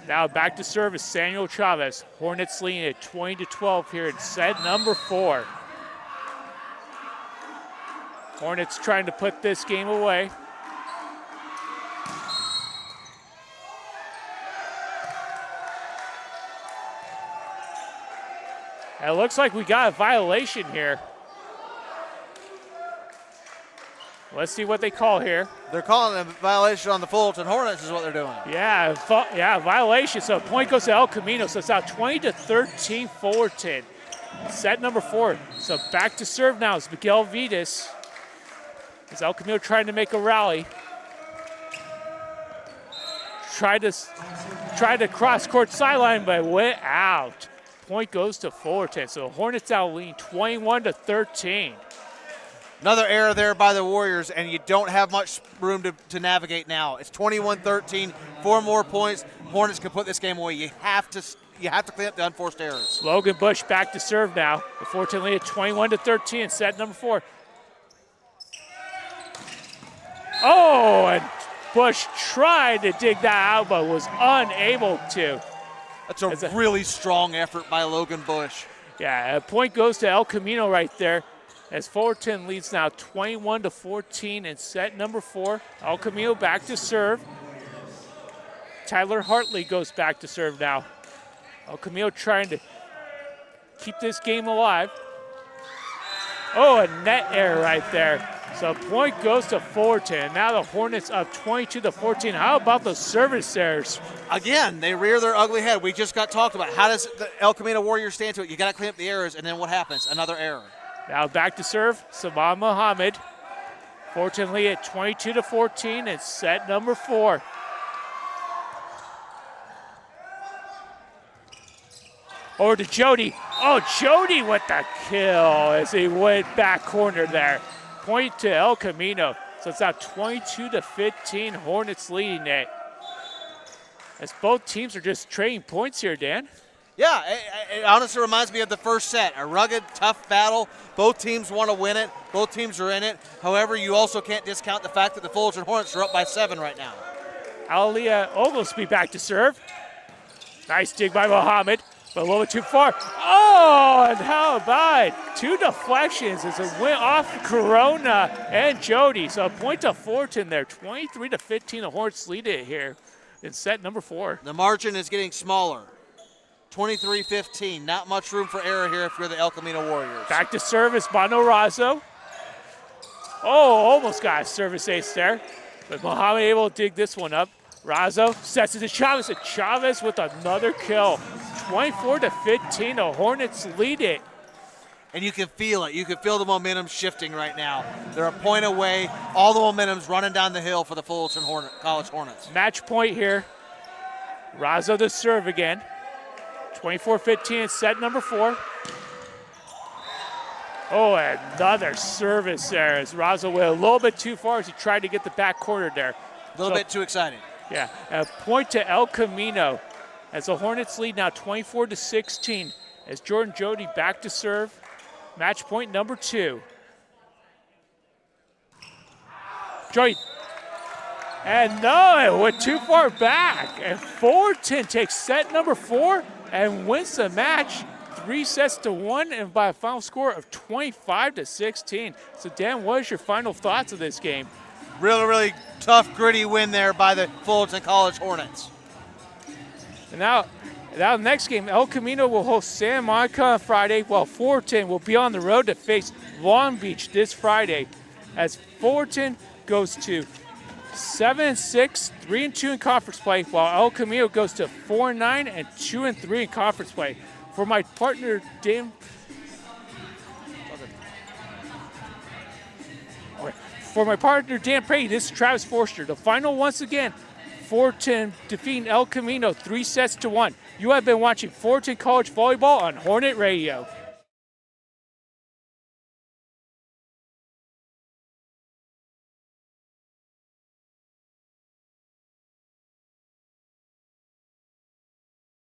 Now back to service, Samuel Chavez. Hornets leading at 20-12 here in set number 4. Hornets trying to put this game away. It looks like we got a violation here. Let's see what they call here. They're calling a violation on the Fullerton Hornets is what they're doing. Yeah, violation. So a point goes to El Camino. So it's now 20-13 Fullerton. Set number 4. So back to serve now is Miguel Vitas. Is El Camino trying to make a rally? Tried to cross court sideline, but went out. Point goes to Fullerton. So Hornets now leading 21-13. Another error there by the Warriors, and you don't have much room to navigate now. It's 21-13, 4 more points. Hornets can put this game away. You have to clean up the unforced errors. Logan Bush back to serve now. The Fullerton lead at 21-13 in set number 4. Oh, and Bush tried to dig that out, but was unable to. That's a really strong effort by Logan Bush. Yeah, a point goes to El Camino right there. As Fullerton leads now 21-14 in set number 4. El Camino back to serve. Tyler Hartley goes back to serve now. El Camino trying to keep this game alive. Oh, a net error right there. So point goes to Fullerton. Now the Hornets up 22-14. How about the service errors? Again, they rear their ugly head. We just got talked about. How does the El Camino Warriors stand to it? You got to clean up the errors, and then what happens? Another error. Now back to serve, Saman Mohammed. Fullerton lead at 22-14 in set number 4. Over to Jody. Oh, Jody with the kill as he went back corner there. Point to El Camino. So it's now 22-15, Hornets leading it. As both teams are just trading points here, Dan. Yeah, it honestly reminds me of the first set. A rugged, tough battle. Both teams want to win it. Both teams are in it. However, you also can't discount the fact that the Fullerton Hornets are up by 7 right now. Aliyah Oglesby back to serve. Nice dig by Mohammed, but a little bit too far. Oh, and how about 2 deflections as it went off Corona and Jody. So a point to Fullerton there, 23-15. The Hornets lead it here in set number 4. The margin is getting smaller. 23-15. Not much room for error here if you're the El Camino Warriors. Back to service, Bono Razzo. Oh, almost got a service ace there. But Mohammed able to dig this one up. Razzo sets it to Chavez, and Chavez with another kill. 24-15, the Hornets lead it. And you can feel it. You can feel the momentum shifting right now. They're a point away. All the momentum's running down the hill for the Fullerton College Hornets. Match point here. Razzo to serve again. 24-15 in set number 4. Oh, another service there as Razzo went a little bit too far as he tried to get the back corner there. A little bit too exciting. Yeah, a point to El Camino as the Hornets lead now 24-16 as Jordan Jody back to serve. Match point number 2. Jody. And no, it went too far back. And Fullerton takes set number 4 and wins the match 3-1 and by a final score of 25-16. So Dan, what is your final thoughts of this game? Really, really tough, gritty win there by the Fullerton College Hornets. And now the next game, El Camino will host Santa Monica on Friday, while Fullerton will be on the road to face Long Beach this Friday as Fullerton goes to 7-6, 3-2 in conference play, while El Camino goes to 4-9 and 2-3 in conference play. For my partner, Dan Prady, this is Travis Forster. The final once again, Fullerton defeating El Camino 3-1. You have been watching Fullerton College Volleyball on Hornet Radio.